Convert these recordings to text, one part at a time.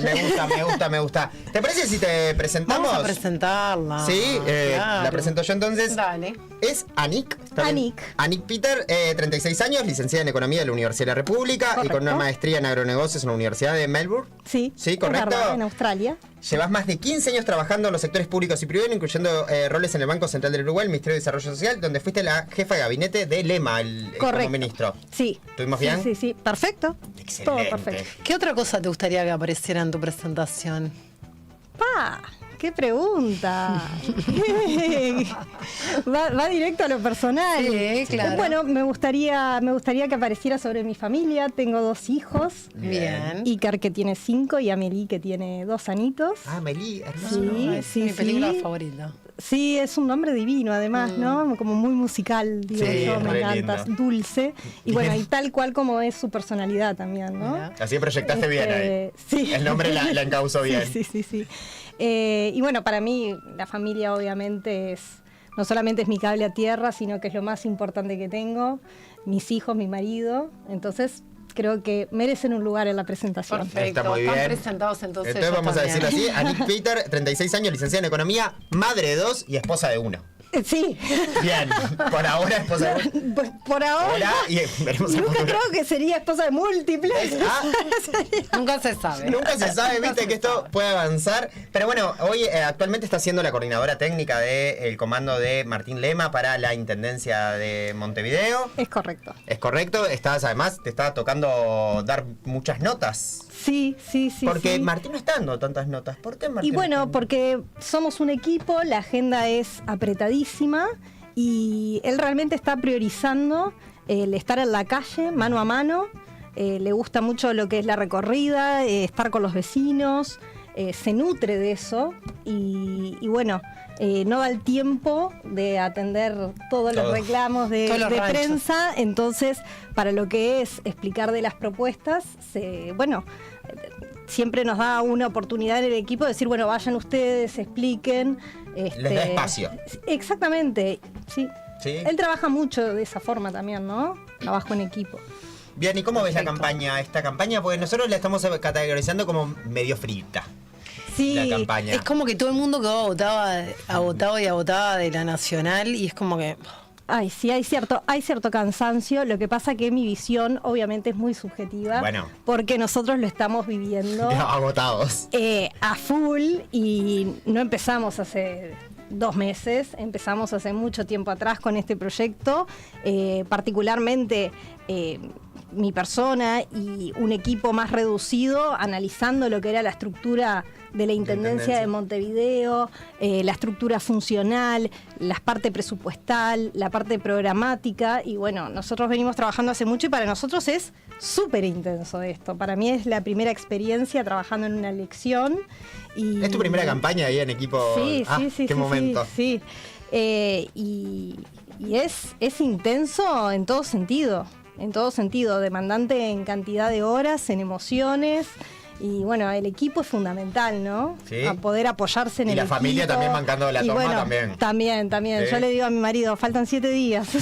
Me gusta. ¿Te parece si te presentamos? Vamos a presentarla. Sí, claro. La presento yo entonces. Dale. Es Anik. Anik Peter, 36 años, licenciada en Economía de la Universidad de la República. Correcto. Y con una maestría en agronegocios en la Universidad de Melbourne. Sí. Sí, correcto. En Australia. Llevas más de 15 años trabajando en los sectores públicos y privados, incluyendo roles en el Banco Central del Uruguay, el Ministerio de Desarrollo Social, donde fuiste la jefa de gabinete de Lema, como ministro. Sí. ¿Estuvimos bien? Sí. Perfecto. Excelente. Todo perfecto. ¿Qué otra cosa te gustaría que apareciera en tu presentación? ¡Qué pregunta! va directo a lo personal. Sí, claro. Bueno, me gustaría que apareciera sobre mi familia. Tengo 2 hijos. Bien. Iker, que tiene 5, y Amelie, que tiene 2 añitos. Amelie, hermoso. Es mi película favorita. Sí, es un nombre divino además, ¿no? Como muy musical, digo Sí, yo, me re encanta, lindo. Dulce. Y bueno, y tal cual como es su personalidad también, ¿no? Mira. Así proyectaste bien ahí. Sí. El nombre la encauzó bien. Sí. Y bueno, para mí la familia obviamente no solamente es mi cable a tierra, sino que es lo más importante que tengo, mis hijos, mi marido. Entonces creo que merecen un lugar en la presentación. Perfecto. Está muy bien. Están presentados entonces. Entonces vamos a también. decirlo así. Anik Peter, 36 años, licenciada en Economía, madre de 2 y esposa de 1. Sí. Bien, por ahora esposa de 1. Pues por ahora, Y veremos el nunca futuro. creo que sería esposa de múltiples. Nunca se sabe. Nunca se sabe, viste, que esto puede avanzar. Pero bueno, hoy actualmente está siendo la coordinadora técnica del comando de Martín Lema para la Intendencia de Montevideo. Es correcto. ¿Es correcto? Además, te está tocando dar muchas notas. Sí. Porque sí. Martín no está dando tantas notas. ¿Por qué Martín? Y bueno, porque somos un equipo, la agenda es apretadísima y él realmente está priorizando el estar en la calle, mano a mano. Le gusta mucho lo que es la recorrida, estar con los vecinos, se nutre de eso y bueno, no da el tiempo de atender todos los reclamos de prensa. Entonces, para lo que es explicar de las propuestas, siempre nos da una oportunidad en el equipo de decir, bueno, vayan ustedes, expliquen. Les da espacio. Exactamente, sí. ¿Sí? Él trabaja mucho de esa forma también, ¿no? Trabajo en equipo. Bien, ¿y cómo ves la campaña? Esta campaña, porque nosotros la estamos categorizando como medio frita. Sí, La campaña. Es como que todo el mundo quedó agotado de la Nacional y es como que... Ay, sí, hay cierto cansancio. Lo que pasa que mi visión obviamente es muy subjetiva. Bueno. Porque nosotros lo estamos viviendo Agotados. a full y no empezamos hace 2 meses, empezamos hace mucho tiempo atrás con este proyecto. Particularmente mi persona y un equipo más reducido analizando lo que era la estructura de la Intendencia de Montevideo, la estructura funcional, la parte presupuestal, la parte programática, y bueno, nosotros venimos trabajando hace mucho y para nosotros es súper intenso esto. Para mí es la primera experiencia trabajando en una elección. Y ¿Es tu primera campaña ahí en equipo? Sí, qué momento. Sí. Y es intenso en todo sentido, demandante en cantidad de horas, en emociones. Y bueno, el equipo es fundamental, ¿no? Sí. A poder apoyarse en el equipo. Y la familia también bancando la toma también. También. Sí. Yo le digo a mi marido, faltan 7 días. Te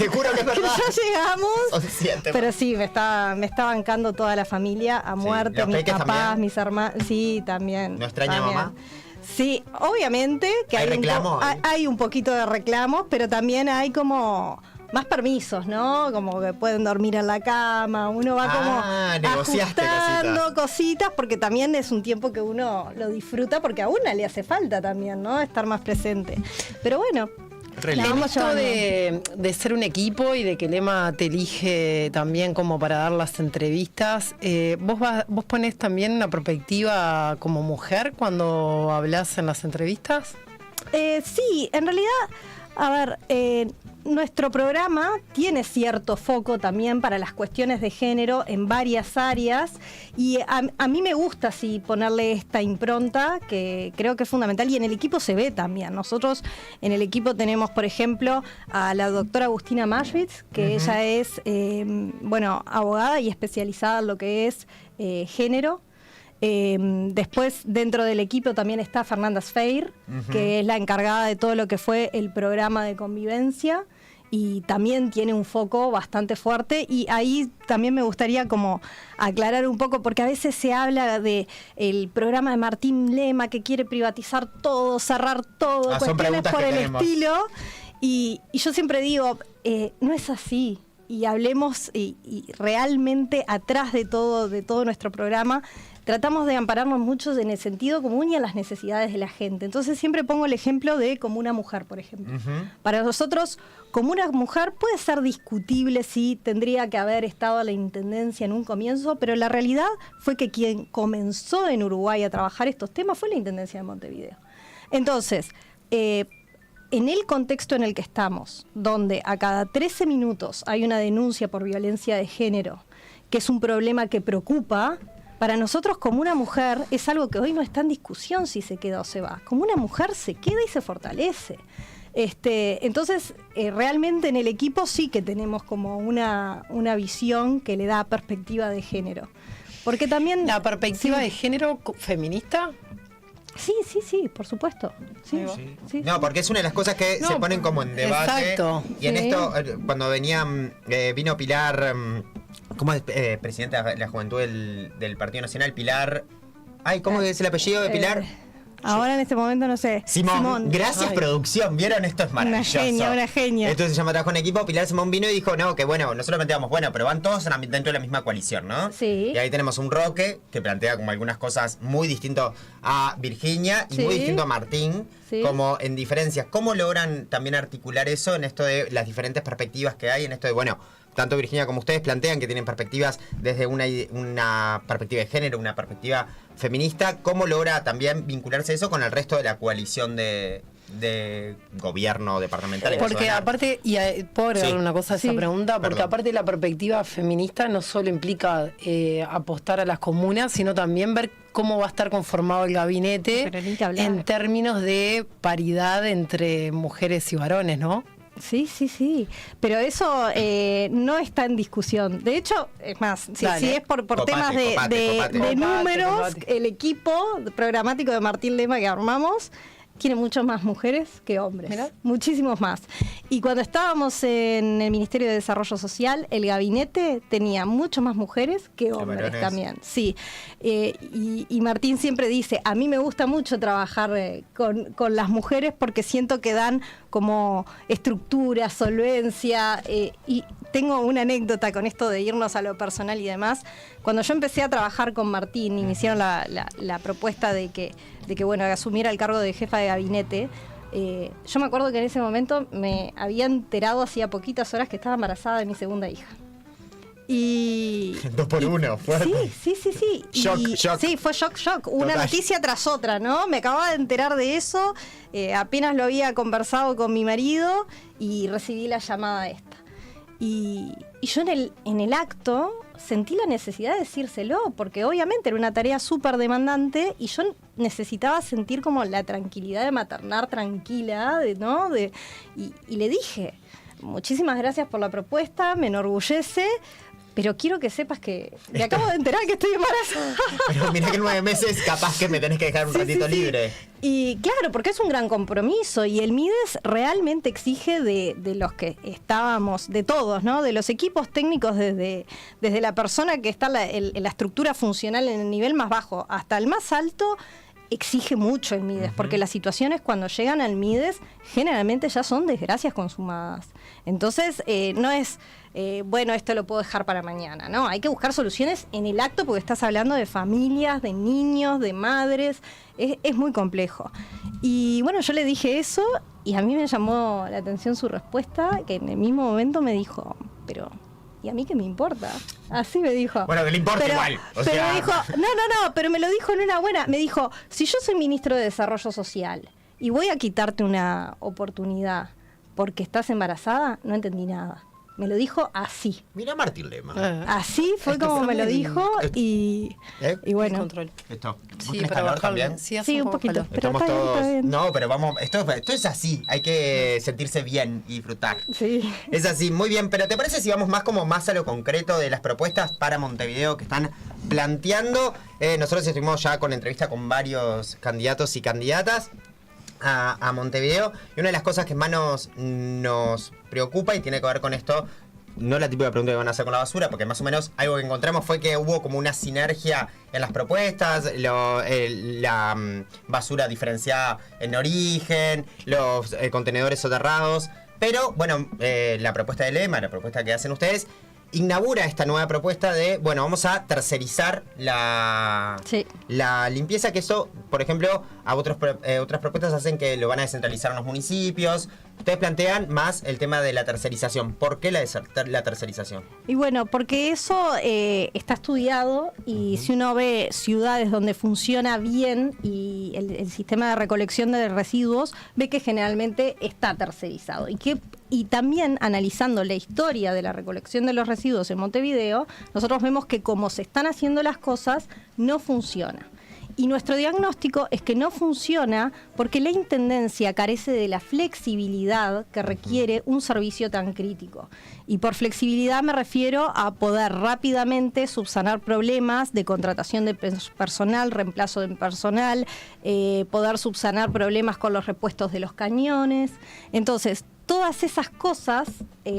juro que es verdad. Que ya llegamos. Son 7. Pero sí, me está bancando toda la familia a muerte, ¿Los mis peques papás, también? mis hermanos. Sí, también. ¿No extraña también. mamá? Sí, obviamente que ¿Hay reclamo? hay un poquito de reclamos, pero también hay como más permisos, ¿no? Como que pueden dormir en la cama, uno va como negociaste ajustando cositas, porque también es un tiempo que uno lo disfruta, porque a una le hace falta también, ¿no? Estar más presente. Pero bueno, En esto de ser un equipo y de que Lema te elige también como para dar las entrevistas, ¿vos ponés también una perspectiva como mujer cuando hablas en las entrevistas? Sí, en realidad, a ver, nuestro programa tiene cierto foco también para las cuestiones de género en varias áreas y a mí me gusta así ponerle esta impronta que creo que es fundamental y en el equipo se ve también. Nosotros en el equipo tenemos, por ejemplo, a la doctora Agustina Maschwitz, que ella es, abogada y especializada en lo que es género. Después dentro del equipo también está Fernanda Sfeir, que es la encargada de todo lo que fue el programa de convivencia. y también tiene un foco bastante fuerte, y ahí también me gustaría como aclarar un poco, porque a veces se habla de el programa de Martín Lema que quiere privatizar todo, cerrar todo, cuestiones por el estilo, y yo siempre digo, no es así. Y hablemos y realmente atrás de todo nuestro programa tratamos de ampararnos mucho en el sentido común y a las necesidades de la gente. Entonces siempre pongo el ejemplo de Comuna Mujer, por ejemplo. Para nosotros, Comuna Mujer puede ser discutible si tendría que haber estado a la intendencia en un comienzo, pero la realidad fue que quien comenzó en Uruguay a trabajar estos temas fue la Intendencia de Montevideo. Entonces, en el contexto en el que estamos, donde a cada 13 minutos hay una denuncia por violencia de género, que es un problema que preocupa, para nosotros como una mujer es algo que hoy no está en discusión si se queda o se va. Como una mujer se queda y se fortalece. Entonces, realmente en el equipo sí que tenemos como una visión que le da perspectiva de género. Porque también... ¿La perspectiva de género feminista? Sí, por supuesto. Sí. No, porque es una de las cosas que se ponen como en debate. Exacto. Y en esto, cuando vino Pilar, ¿cómo es? Presidenta de la Juventud del Partido Nacional, Pilar... Ay, ¿cómo es el apellido de Pilar? Ahora en este momento no sé. Simón. Gracias, producción. ¿Vieron? Esto es maravilloso. Una genia. Esto se llama Trabajo en Equipo. Pilar Simón vino y dijo, no, que bueno, nosotros planteamos, bueno, pero van todos dentro de la misma coalición, ¿no? Sí. Y ahí tenemos un Roque que plantea como algunas cosas muy distinto a Virginia y muy distinto a Martín, como en diferencias. ¿Cómo logran también articular eso en esto de las diferentes perspectivas que hay, en esto de, bueno, tanto Virginia como ustedes plantean que tienen perspectivas desde una perspectiva de género, una perspectiva feminista? ¿Cómo logra también vincularse eso con el resto de la coalición de gobierno departamental? Porque aparte, y puedo agregar una cosa a esa pregunta, porque aparte la perspectiva feminista no solo implica apostar a las comunas, sino también ver cómo va a estar conformado el gabinete en términos de paridad entre mujeres y varones, ¿no? Sí. Pero eso no está en discusión. De hecho, es más, si es por temas de números, el equipo programático de Martín Lema que armamos tiene muchas más mujeres que hombres. ¿Mirá? Muchísimos más. Y cuando estábamos en el Ministerio de Desarrollo Social, el gabinete tenía mucho más mujeres que hombres también. Sí. Y Martín siempre dice, a mí me gusta mucho trabajar con las mujeres porque siento que dan como estructura, solvencia, y tengo una anécdota con esto de irnos a lo personal y demás. Cuando yo empecé a trabajar con Martín y me hicieron la propuesta de que bueno, asumiera el cargo de jefa de gabinete, yo me acuerdo que en ese momento me había enterado hacía poquitas horas que estaba embarazada de mi segunda hija. Y 2 por 1, fuerte. Sí. Shock. Sí, fue shock. Una noticia tras otra, ¿no? Me acababa de enterar de eso, apenas lo había conversado con mi marido y recibí la llamada esta. Y yo en el acto sentí la necesidad de decírselo, porque obviamente era una tarea súper demandante y yo necesitaba sentir como la tranquilidad de maternar tranquila, ¿no? Y le dije, muchísimas gracias por la propuesta, me enorgullece, pero quiero que sepas que me acabo de enterar que estoy embarazada. Pero mirá que en 9 meses capaz que me tenés que dejar un ratito libre. Y claro, porque es un gran compromiso y el MIDES realmente exige de los que estábamos, de todos, ¿no? De los equipos técnicos desde la persona que está en la estructura funcional en el nivel más bajo hasta el más alto, exige mucho el MIDES, porque las situaciones cuando llegan al MIDES generalmente ya son desgracias consumadas. Entonces, no es, bueno, esto lo puedo dejar para mañana, ¿no? Hay que buscar soluciones en el acto porque estás hablando de familias, de niños, de madres, es muy complejo. Y bueno, yo le dije eso y a mí me llamó la atención su respuesta, que en el mismo momento me dijo, pero... ¿y a mí qué me importa? Así me dijo. Bueno, que le importa igual. Pero dijo, no, pero me lo dijo en una buena. Me dijo, si yo soy ministro de Desarrollo Social y voy a quitarte una oportunidad porque estás embarazada, no entendí nada. Me lo dijo así. Mira Martín Lema. Así fue como me lo dijo y bueno. Esto. Sí, para calor también. Sí, un poquito. Pero estamos está todos. bien. No, pero vamos, esto es así. Hay que sentirse bien y disfrutar. Sí. Es así, muy bien. Pero ¿te parece si vamos más a lo concreto de las propuestas para Montevideo que están planteando? Nosotros estuvimos ya con entrevista con varios candidatos y candidatas. a Montevideo. Y una de las cosas que más nos preocupa y tiene que ver con esto, no la típica pregunta que van a hacer con la basura, porque más o menos algo que encontramos fue que hubo como una sinergia en las propuestas, la basura diferenciada en origen, los contenedores soterrados. Pero, bueno, la propuesta de Lema, la propuesta que hacen ustedes, inaugura esta nueva propuesta de, bueno, vamos a tercerizar la limpieza, que eso, por ejemplo, a otras propuestas hacen que lo van a descentralizar en los municipios. Ustedes plantean más el tema de la tercerización. ¿Por qué la tercerización? Y bueno, porque eso está estudiado y si uno ve ciudades donde funciona bien y el sistema de recolección de residuos, ve que generalmente está tercerizado. Y también analizando la historia de la recolección de los residuos en Montevideo, nosotros vemos que como se están haciendo las cosas, no funciona. Y nuestro diagnóstico es que no funciona porque la Intendencia carece de la flexibilidad que requiere un servicio tan crítico. Y por flexibilidad me refiero a poder rápidamente subsanar problemas de contratación de personal, reemplazo de personal, poder subsanar problemas con los repuestos de los cañones. Entonces, todas esas cosas,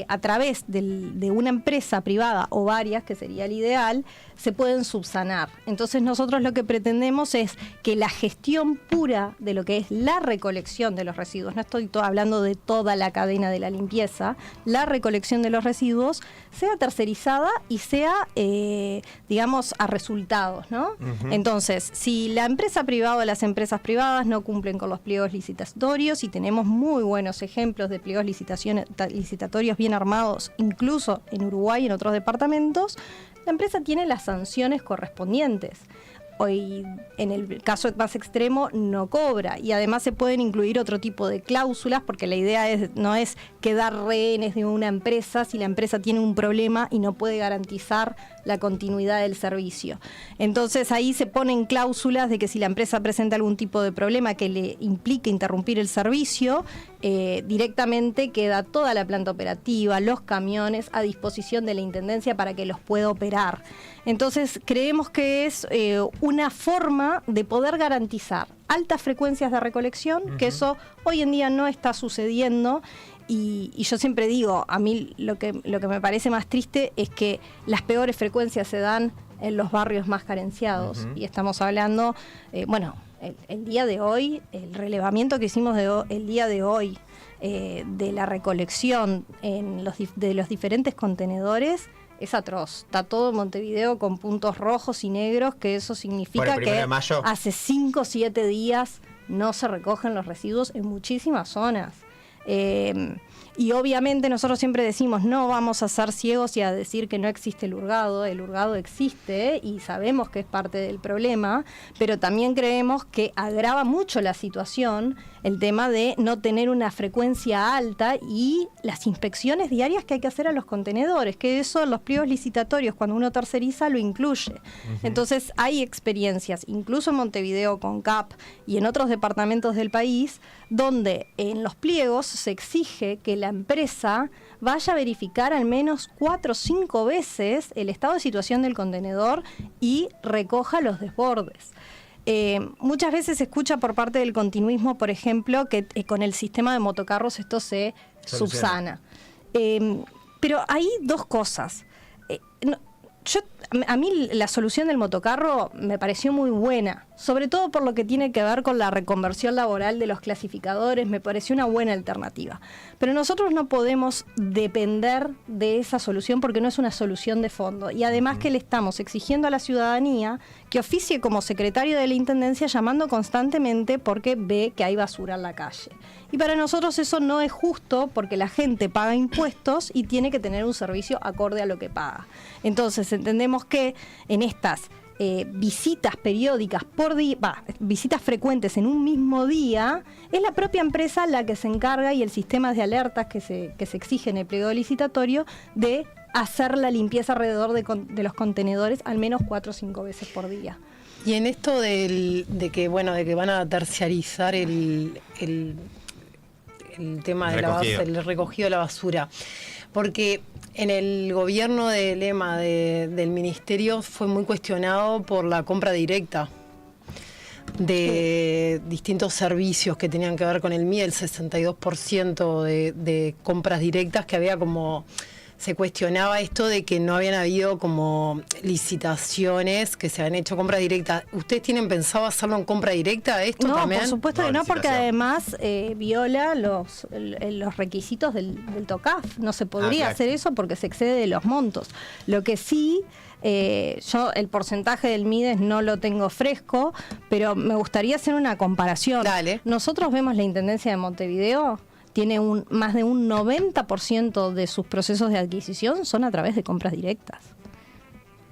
a través de una empresa privada o varias, que sería el ideal, se pueden subsanar. Entonces nosotros lo que pretendemos es que la gestión pura de lo que es la recolección de los residuos, no estoy hablando de toda la cadena de la limpieza, la recolección de los residuos sea tercerizada y sea, digamos, a resultados, ¿no? Uh-huh. Entonces, si la empresa privada o las empresas privadas no cumplen con los pliegos licitatorios, y tenemos muy buenos ejemplos de pliegos licitatorios bien armados, incluso en Uruguay y en otros departamentos, la empresa tiene las sanciones correspondientes. Hoy, en el caso más extremo, no cobra. Y además se pueden incluir otro tipo de cláusulas, porque la idea no es quedar rehenes de una empresa si la empresa tiene un problema y no puede garantizar la continuidad del servicio. Entonces ahí se ponen cláusulas de que si la empresa presenta algún tipo de problema que le implique interrumpir el servicio, directamente queda toda la planta operativa, los camiones a disposición de la Intendencia para que los pueda operar. Entonces creemos que es una forma de poder garantizar altas frecuencias de recolección, uh-huh, que eso hoy en día no está sucediendo. Y yo siempre digo, a mí lo que me parece más triste es que las peores frecuencias se dan en los barrios más carenciados. Uh-huh. Y estamos hablando, el día de hoy, el relevamiento que hicimos el día de hoy de la recolección de los diferentes contenedores es atroz. Está todo Montevideo con puntos rojos y negros, que eso significa que hace 5 o 7 días no se recogen los residuos en muchísimas zonas. Y obviamente nosotros siempre decimos, no vamos a ser ciegos y a decir que no existe el hurgado existe y sabemos que es parte del problema, pero también creemos que agrava mucho la situación el tema de no tener una frecuencia alta y las inspecciones diarias que hay que hacer a los contenedores, que eso los pliegos licitatorios cuando uno terceriza lo incluye. Uh-huh. Entonces hay experiencias, incluso en Montevideo con CAP y en otros departamentos del país, donde en los pliegos se exige que la empresa vaya a verificar al menos 4 o 5 veces el estado de situación del contenedor y recoja los desbordes. Muchas veces se escucha por parte del continuismo, por ejemplo, que con el sistema de motocarros esto se subsana. Pero hay dos cosas. A mí la solución del motocarro me pareció muy buena, sobre todo por lo que tiene que ver con la reconversión laboral de los clasificadores, me pareció una buena alternativa. Pero nosotros no podemos depender de esa solución porque no es una solución de fondo. Y además que le estamos exigiendo a la ciudadanía que oficie como secretario de la Intendencia llamando constantemente porque ve que hay basura en la calle. Y para nosotros eso no es justo porque la gente paga impuestos y tiene que tener un servicio acorde a lo que paga. Entonces entendemos que en estas visitas periódicas por día, visitas frecuentes en un mismo día, es la propia empresa la que se encarga y el sistema de alertas que se exige en el pliego licitatorio de hacer la limpieza alrededor de los contenedores al menos 4 o 5 veces por día. Y en esto de que van a terciarizar el tema del recogido de la basura, porque en el gobierno de Lema del ministerio fue muy cuestionado por la compra directa. de distintos servicios que tenían que ver con el MIDE, el 62% de compras directas, que había como... Se cuestionaba esto de que no habían habido como licitaciones que se habían hecho compras directas. ¿Ustedes tienen pensado hacerlo en compra directa esto también? No, por supuesto que no, porque además viola los requisitos del TOCAF. No se podría hacer eso porque se excede de los montos. Lo que sí, yo el porcentaje del MIDES no lo tengo fresco, pero me gustaría hacer una comparación. Dale. Nosotros vemos la Intendencia de Montevideo, tiene más de un 90% de sus procesos de adquisición son a través de compras directas.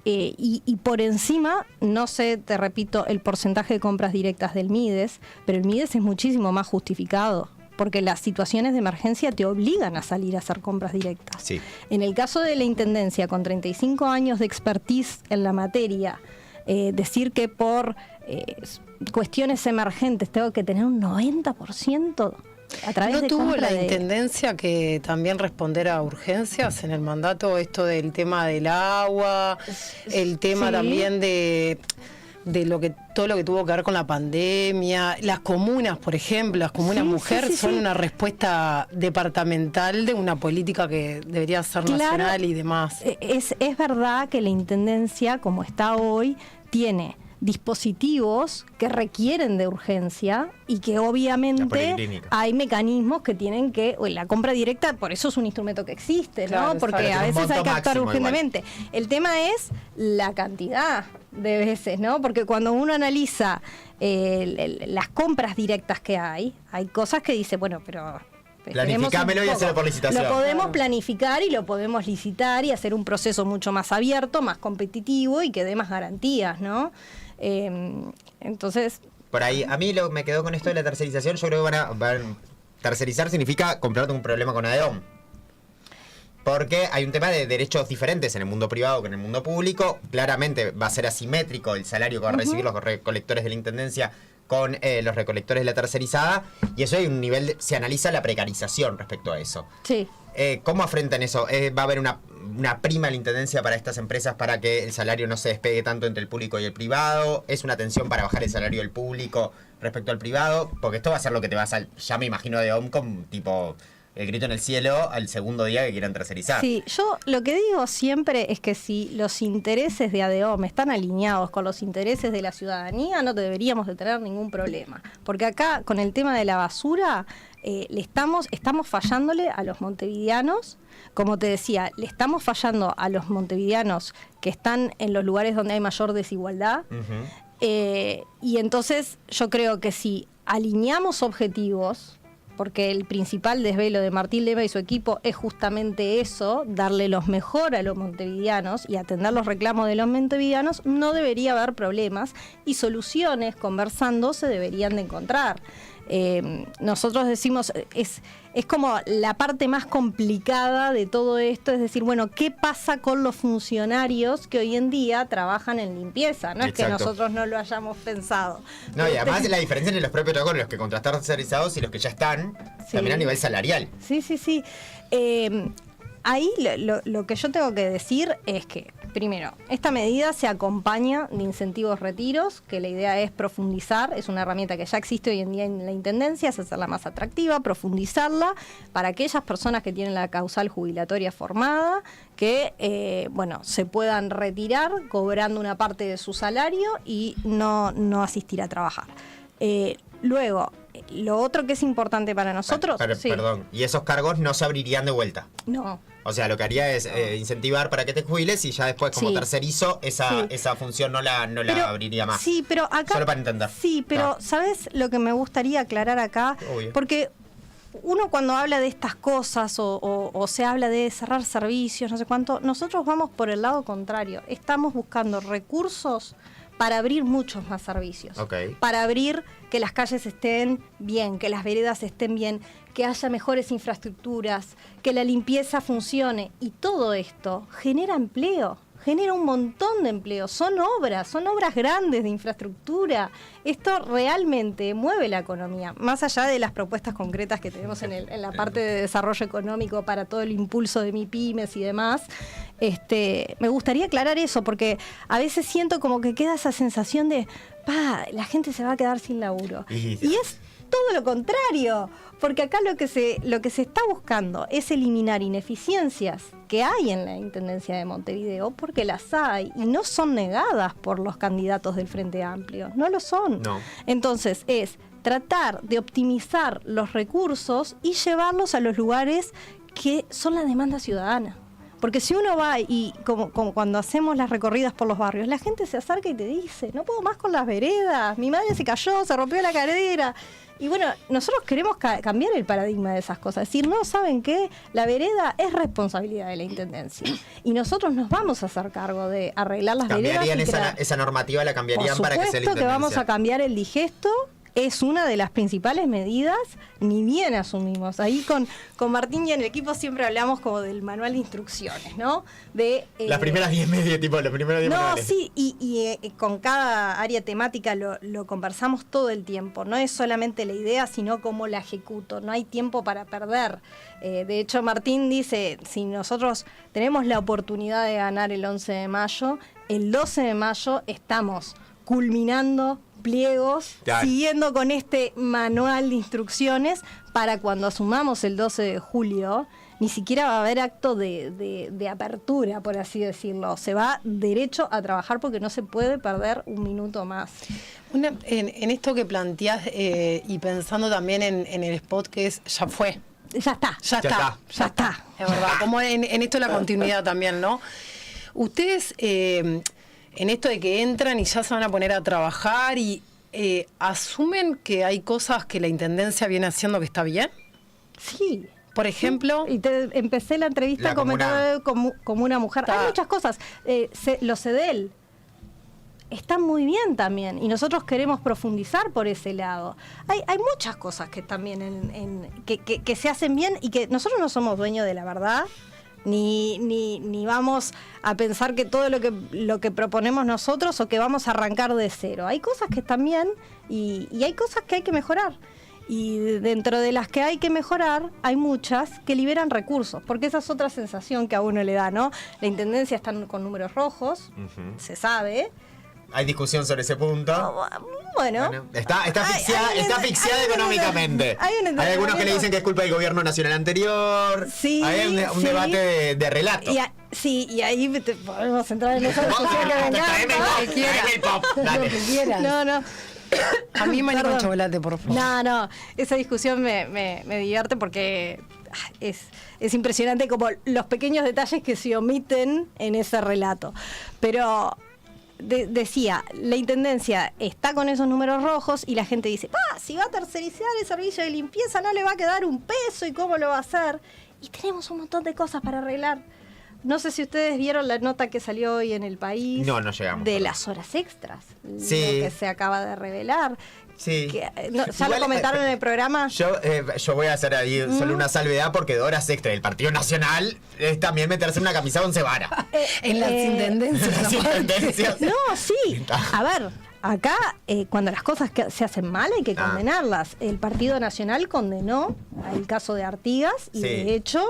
Y por encima, no sé, te repito, el porcentaje de compras directas del MIDES, pero el MIDES es muchísimo más justificado, porque las situaciones de emergencia te obligan a salir a hacer compras directas. Sí. En el caso de la Intendencia, con 35 años de expertise en la materia, decir que por cuestiones emergentes tengo que tener un 90%... a través ¿No de tuvo compra la Intendencia que también responder a urgencias en el mandato, esto del tema del agua, el tema también de todo lo que tuvo que ver con la pandemia? Las comunas, por ejemplo, las comunas mujer son una respuesta departamental de una política que debería ser nacional y demás. Es verdad que la Intendencia, como está hoy, tiene dispositivos que requieren de urgencia y que obviamente hay mecanismos que tienen que... la compra directa, por eso es un instrumento que existe, ¿no? Porque a veces hay que actuar urgentemente. Igual. El tema es la cantidad de veces, ¿no? Porque cuando uno analiza las compras directas que hay cosas que dice, bueno, pero... planificámelo y hacerlo por licitación. Lo podemos planificar y lo podemos licitar y hacer un proceso mucho más abierto, más competitivo y que dé más garantías, ¿no? Entonces... Por ahí, a mí me quedó con esto de la tercerización. Yo creo que tercerizar significa comprarte un problema con ADEOM. Porque hay un tema de derechos diferentes en el mundo privado que en el mundo público. Claramente va a ser asimétrico el salario que van a recibir los recolectores de la Intendencia con los recolectores de la tercerizada, y eso hay un nivel, se analiza la precarización respecto a eso. Sí. ¿Cómo afrentan eso? ¿Va a haber una prima en la Intendencia para estas empresas para que el salario no se despegue tanto entre el público y el privado? ¿Es una tensión para bajar el salario del público respecto al privado? Porque esto va a ser lo que te va a salir, ya me imagino de OMCOM, tipo... el grito en el cielo al segundo día que quieran tercerizar. Sí, yo lo que digo siempre es que si los intereses de ADEOM están alineados con los intereses de la ciudadanía, no deberíamos de tener ningún problema. Porque acá, con el tema de la basura, estamos fallándole a los montevideanos. Como te decía, le estamos fallando a los montevideanos que están en los lugares donde hay mayor desigualdad. Y entonces yo creo que si alineamos objetivos... porque el principal desvelo de Martín Lema y su equipo es justamente eso, darle lo mejor a los montevideanos y atender los reclamos de los montevideanos, no debería haber problemas y soluciones, conversando, se deberían de encontrar. Nosotros decimos, es como la parte más complicada de todo esto, es decir, bueno, ¿qué pasa con los funcionarios que hoy en día trabajan en limpieza? No es que nosotros no lo hayamos pensado. No, y además la diferencia entre los propios protocolos, los que contratar tercerizados y los que ya están, también a nivel salarial. Sí. Ahí lo que yo tengo que decir es que, primero, esta medida se acompaña de incentivos retiros, que la idea es profundizar, es una herramienta que ya existe hoy en día en la Intendencia, es hacerla más atractiva, profundizarla para aquellas personas que tienen la causal jubilatoria formada, que se puedan retirar cobrando una parte de su salario y no asistir a trabajar. Luego, lo otro que es importante para nosotros... Perdón, ¿y esos cargos no se abrirían de vuelta? No. O sea, lo que haría es incentivar para que te jubiles y ya después, como tercerizo, esa función no la abriría más. Sí, pero acá... Solo para entender. Sí, pero ¿sabes lo que me gustaría aclarar acá? Obvio. Porque uno cuando habla de estas cosas o se habla de cerrar servicios, no sé cuánto, nosotros vamos por el lado contrario. Estamos buscando recursos para abrir muchos más servicios. Para abrir que las calles estén bien, que las veredas estén bien, que haya mejores infraestructuras, que la limpieza funcione. Y todo esto genera empleo, genera un montón de empleos, son obras grandes de infraestructura. Esto realmente mueve la economía, más allá de las propuestas concretas que tenemos en la parte de desarrollo económico para todo el impulso de MIPYMES y demás. Me gustaría aclarar eso, porque a veces siento como que queda esa sensación de, la gente se va a quedar sin laburo. Y es todo lo contrario, porque acá lo que se está buscando es eliminar ineficiencias que hay en la Intendencia de Montevideo, porque las hay y no son negadas por los candidatos del Frente Amplio, no lo son. No. Entonces es tratar de optimizar los recursos y llevarlos a los lugares que son la demanda ciudadana. Porque si uno va y como cuando hacemos las recorridas por los barrios, la gente se acerca y te dice, no puedo más con las veredas, mi madre se cayó, se rompió la cadera. Y bueno, nosotros queremos cambiar el paradigma de esas cosas. Es decir, no, ¿saben qué? La vereda es responsabilidad de la Intendencia. Y nosotros nos vamos a hacer cargo de arreglar las veredas. ¿Cambiarían esa normativa? ¿La cambiarían para que sea la Intendencia? Por supuesto que vamos a cambiar el digesto. Es una de las principales medidas, ni bien asumimos. Ahí con Martín y en el equipo siempre hablamos como del manual de instrucciones, ¿no? Las primeras 10 medidas, tipo, los primeros 10 manuales. Sí, y con cada área temática lo conversamos todo el tiempo. No es solamente la idea, sino cómo la ejecuto. No hay tiempo para perder. De hecho, Martín dice, si nosotros tenemos la oportunidad de ganar el 11 de mayo, el 12 de mayo estamos culminando pliegos, siguiendo con este manual de instrucciones para cuando asumamos el 12 de julio, ni siquiera va a haber acto de apertura, por así decirlo. Se va derecho a trabajar porque no se puede perder un minuto más. En esto que planteás y pensando también en el spot que es Ya fue. Ya está. Es verdad, como en esto de la continuidad también, ¿no? Ustedes... en esto de que entran y ya se van a poner a trabajar y asumen que hay cosas que la Intendencia viene haciendo que está bien. Sí. Por ejemplo... Sí. Y empecé la entrevista comentando como una mujer. Hay muchas cosas. Los CEDEL están muy bien también y nosotros queremos profundizar por ese lado. Hay muchas cosas que también que se hacen bien y que nosotros no somos dueños de la verdad. Ni vamos a pensar que todo lo que proponemos nosotros o que vamos a arrancar de cero. Hay cosas que están bien y hay cosas que hay que mejorar. Y dentro de las que hay que mejorar, hay muchas que liberan recursos, porque esa es otra sensación que a uno le da, ¿no? La Intendencia está con números rojos, se sabe. Hay discusión sobre ese punto. Bueno, está asfixiada económicamente. Hay algunos que le dicen que es culpa del gobierno nacional anterior. Sí, hay un debate de relato. Y ahí podemos entrar en esa discusión que venga. No. A mí me con chocolate, por favor. No, esa discusión me divierte porque es impresionante como los pequeños detalles que se omiten en ese relato. Pero... decía, la Intendencia está con esos números rojos y la gente dice, si va a tercerizar el servicio de limpieza no le va a quedar un peso y cómo lo va a hacer. Y tenemos un montón de cosas para arreglar. No sé si ustedes vieron la nota que salió hoy en El País. No llegamos. De las horas extras. Sí. Lo que se acaba de revelar. Sí. ¿Ya lo comentaron en el programa? Yo voy a hacer ahí solo una salvedad porque de horas extra del Partido Nacional es también meterse en una camisa 11 varas. En las intendencias. No, sí. A ver, acá cuando las cosas se hacen mal hay que condenarlas. El Partido Nacional condenó el caso de Artigas y de hecho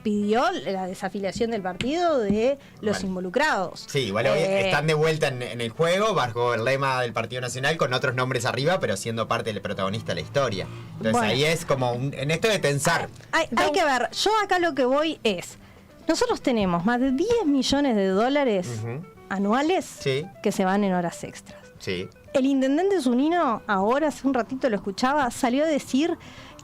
pidió la desafiliación del partido de los involucrados. Sí, igual están de vuelta en el juego bajo el lema del Partido Nacional con otros nombres arriba, pero siendo parte del protagonista de la historia. Entonces ahí es como en esto de tensar. Hay que ver, yo acá lo que voy es, nosotros tenemos más de 10 millones de dólares anuales que se van en horas extras. Sí. El intendente Zunino, ahora hace un ratito lo escuchaba, salió a decir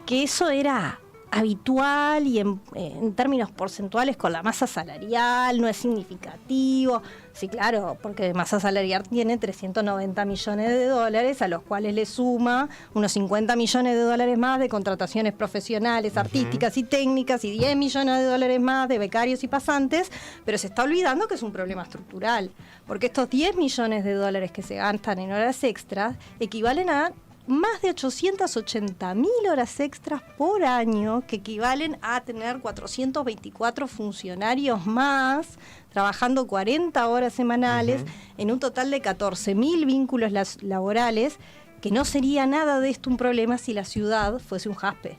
que eso era habitual y en términos porcentuales con la masa salarial, no es significativo. Sí, claro, porque masa salarial tiene 390 millones de dólares, a los cuales le suma unos 50 millones de dólares más de contrataciones profesionales, artísticas y técnicas, y 10 millones de dólares más de becarios y pasantes, pero se está olvidando que es un problema estructural, porque estos 10 millones de dólares que se gastan en horas extras equivalen a más de 880.000 horas extras por año, que equivalen a tener 424 funcionarios más, trabajando 40 horas semanales, en un total de 14.000 vínculos laborales, que no sería nada de esto un problema si la ciudad fuese un jaspe.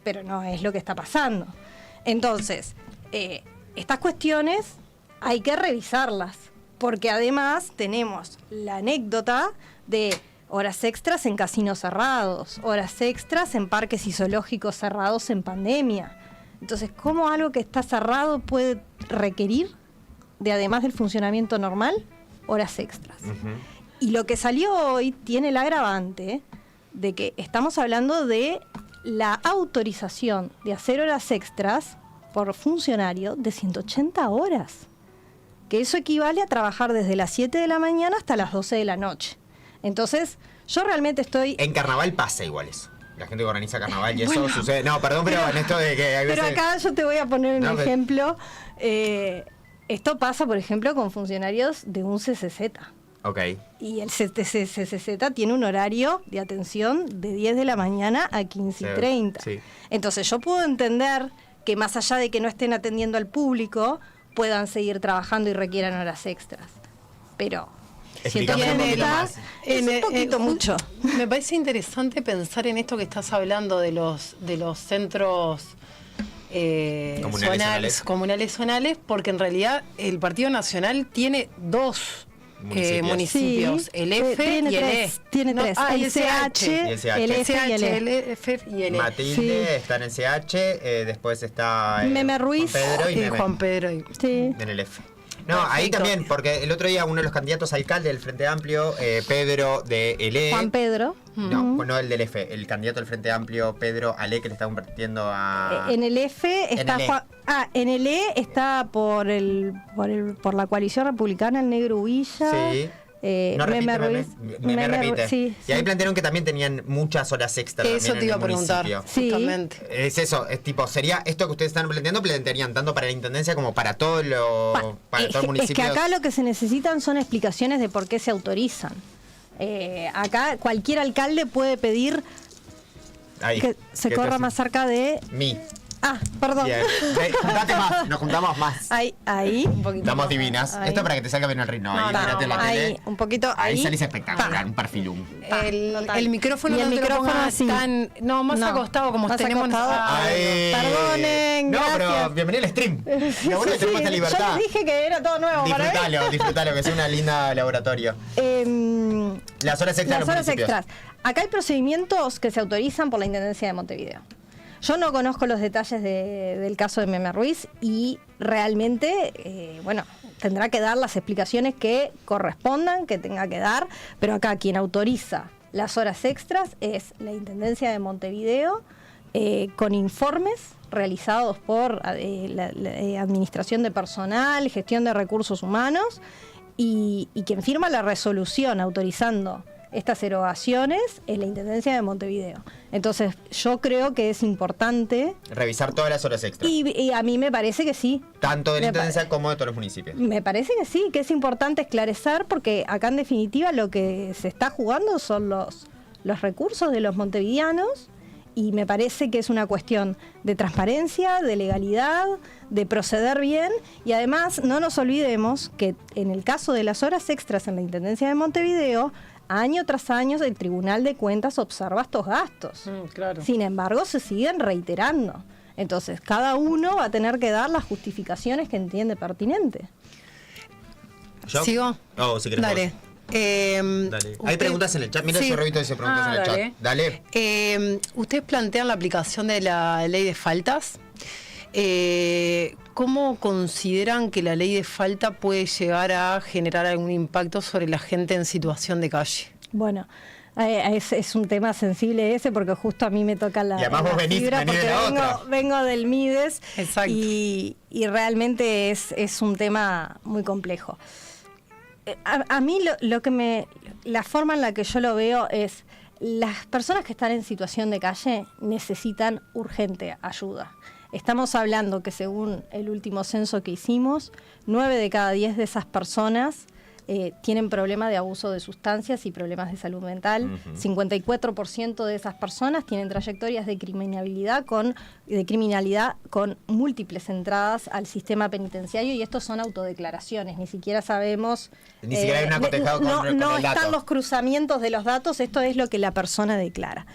Pero no es lo que está pasando. Entonces, estas cuestiones hay que revisarlas, porque además tenemos la anécdota de horas extras en casinos cerrados, horas extras en parques y zoológicos cerrados en pandemia. Entonces, ¿cómo algo que está cerrado puede requerir, de además del funcionamiento normal, horas extras? Y lo que salió hoy tiene el agravante de que estamos hablando de la autorización de hacer horas extras por funcionario de 180 horas. Que eso equivale a trabajar desde las 7 de la mañana hasta las 12 de la noche. Entonces, yo realmente estoy... En carnaval pasa igual eso. La gente que organiza carnaval y eso sucede... No, perdón, pero en esto de que... Pero acá yo te voy a poner un ejemplo. Esto pasa, por ejemplo, con funcionarios de un CCZ. Ok. Y el CCZ tiene un horario de atención de 10 de la mañana a 15:30. Sí. Entonces, yo puedo entender que más allá de que no estén atendiendo al público, puedan seguir trabajando y requieran horas extras. Pero... Explícame un poquito más. Es un poquito mucho. Me parece interesante pensar en esto que estás hablando de los centros comunales zonales, porque en realidad el Partido Nacional tiene dos municipios, sí, el F y el E. Tiene tres. El CH, el F y el E. y el E. Matilde está en el CH, después está Meme Ruiz Juan Pedro en el F. No, perfecto. Ahí también, porque el otro día uno de los candidatos a alcalde del Frente Amplio, Pedro de E. Juan Pedro. No el del F, el candidato del Frente Amplio, Pedro Ale, que le está convirtiendo a... En el F está Juan... en el E está por la coalición republicana, el Negro Huilla. Sí. No me repite. Sí, y ahí plantearon que también tenían muchas horas extras. Eso te iba a preguntar. Justamente. Es eso, es tipo, sería esto que ustedes están plantearían tanto para la intendencia como para todo el municipio. Es que acá lo que se necesitan son explicaciones de por qué se autorizan. Acá cualquier alcalde puede pedir que se corra más cerca de mí. Perdón. Juntate más, nos juntamos más. Ahí. Un poquito. Estamos divinas. Esto es para que te salga bien el ritmo. Ahí, la ahí, un poquito. Ahí salís espectacular, un perfilum. El micrófono no te lo pongas tan... No, más acostado como tenemos... Perdonen, no, pero bienvenido al stream. Lo bueno que tenemos esta libertad. Yo les dije que era todo nuevo. Disfrutalo, que es una linda laboratorio. Las horas extras. Las horas extras. Acá hay procedimientos que se autorizan por la Intendencia de Montevideo. Yo no conozco los detalles del caso de Meme Ruiz y realmente, tendrá que dar las explicaciones que correspondan, que tenga que dar, pero acá quien autoriza las horas extras es la Intendencia de Montevideo, con informes realizados por la Administración de Personal, Gestión de Recursos Humanos, y quien firma la resolución autorizando estas erogaciones es la Intendencia de Montevideo. Entonces, yo creo que es importante revisar todas las horas extras. Y a mí me parece que sí. Tanto de la Intendencia como de todos los municipios. Me parece que sí, que es importante esclarecer, porque acá en definitiva lo que se está jugando son los recursos de los montevideanos, y me parece que es una cuestión de transparencia, de legalidad, de proceder bien, y además no nos olvidemos que en el caso de las horas extras en la Intendencia de Montevideo, año tras año el Tribunal de Cuentas observa estos gastos. Claro. Sin embargo, se siguen reiterando. Entonces, cada uno va a tener que dar las justificaciones que entiende pertinente. ¿Yo? ¿Sigo? Si querés. Dale. Dale. Hay preguntas en el chat. Mira, Robito dice preguntas en el chat. Dale. Ustedes plantean la aplicación de la ley de faltas. ¿Cómo consideran que la ley de falta puede llegar a generar algún impacto sobre la gente en situación de calle? Bueno, es un tema sensible ese, porque justo a mí me toca la, y además vos venís fibra, de la otra. Vengo del MIDES. Exacto. Y realmente es un tema muy complejo. A mí la forma en la que yo lo veo es: las personas que están en situación de calle necesitan urgente ayuda. Estamos hablando que según el último censo que hicimos, 9 de cada 10 de esas personas tienen problemas de abuso de sustancias y problemas de salud mental. 54% de esas personas tienen trayectorias de criminalidad con múltiples entradas al sistema penitenciario, y estos son autodeclaraciones, ni siquiera sabemos... Ni siquiera hay una cotejado con el dato. Están los cruzamientos de los datos, esto es lo que la persona declara.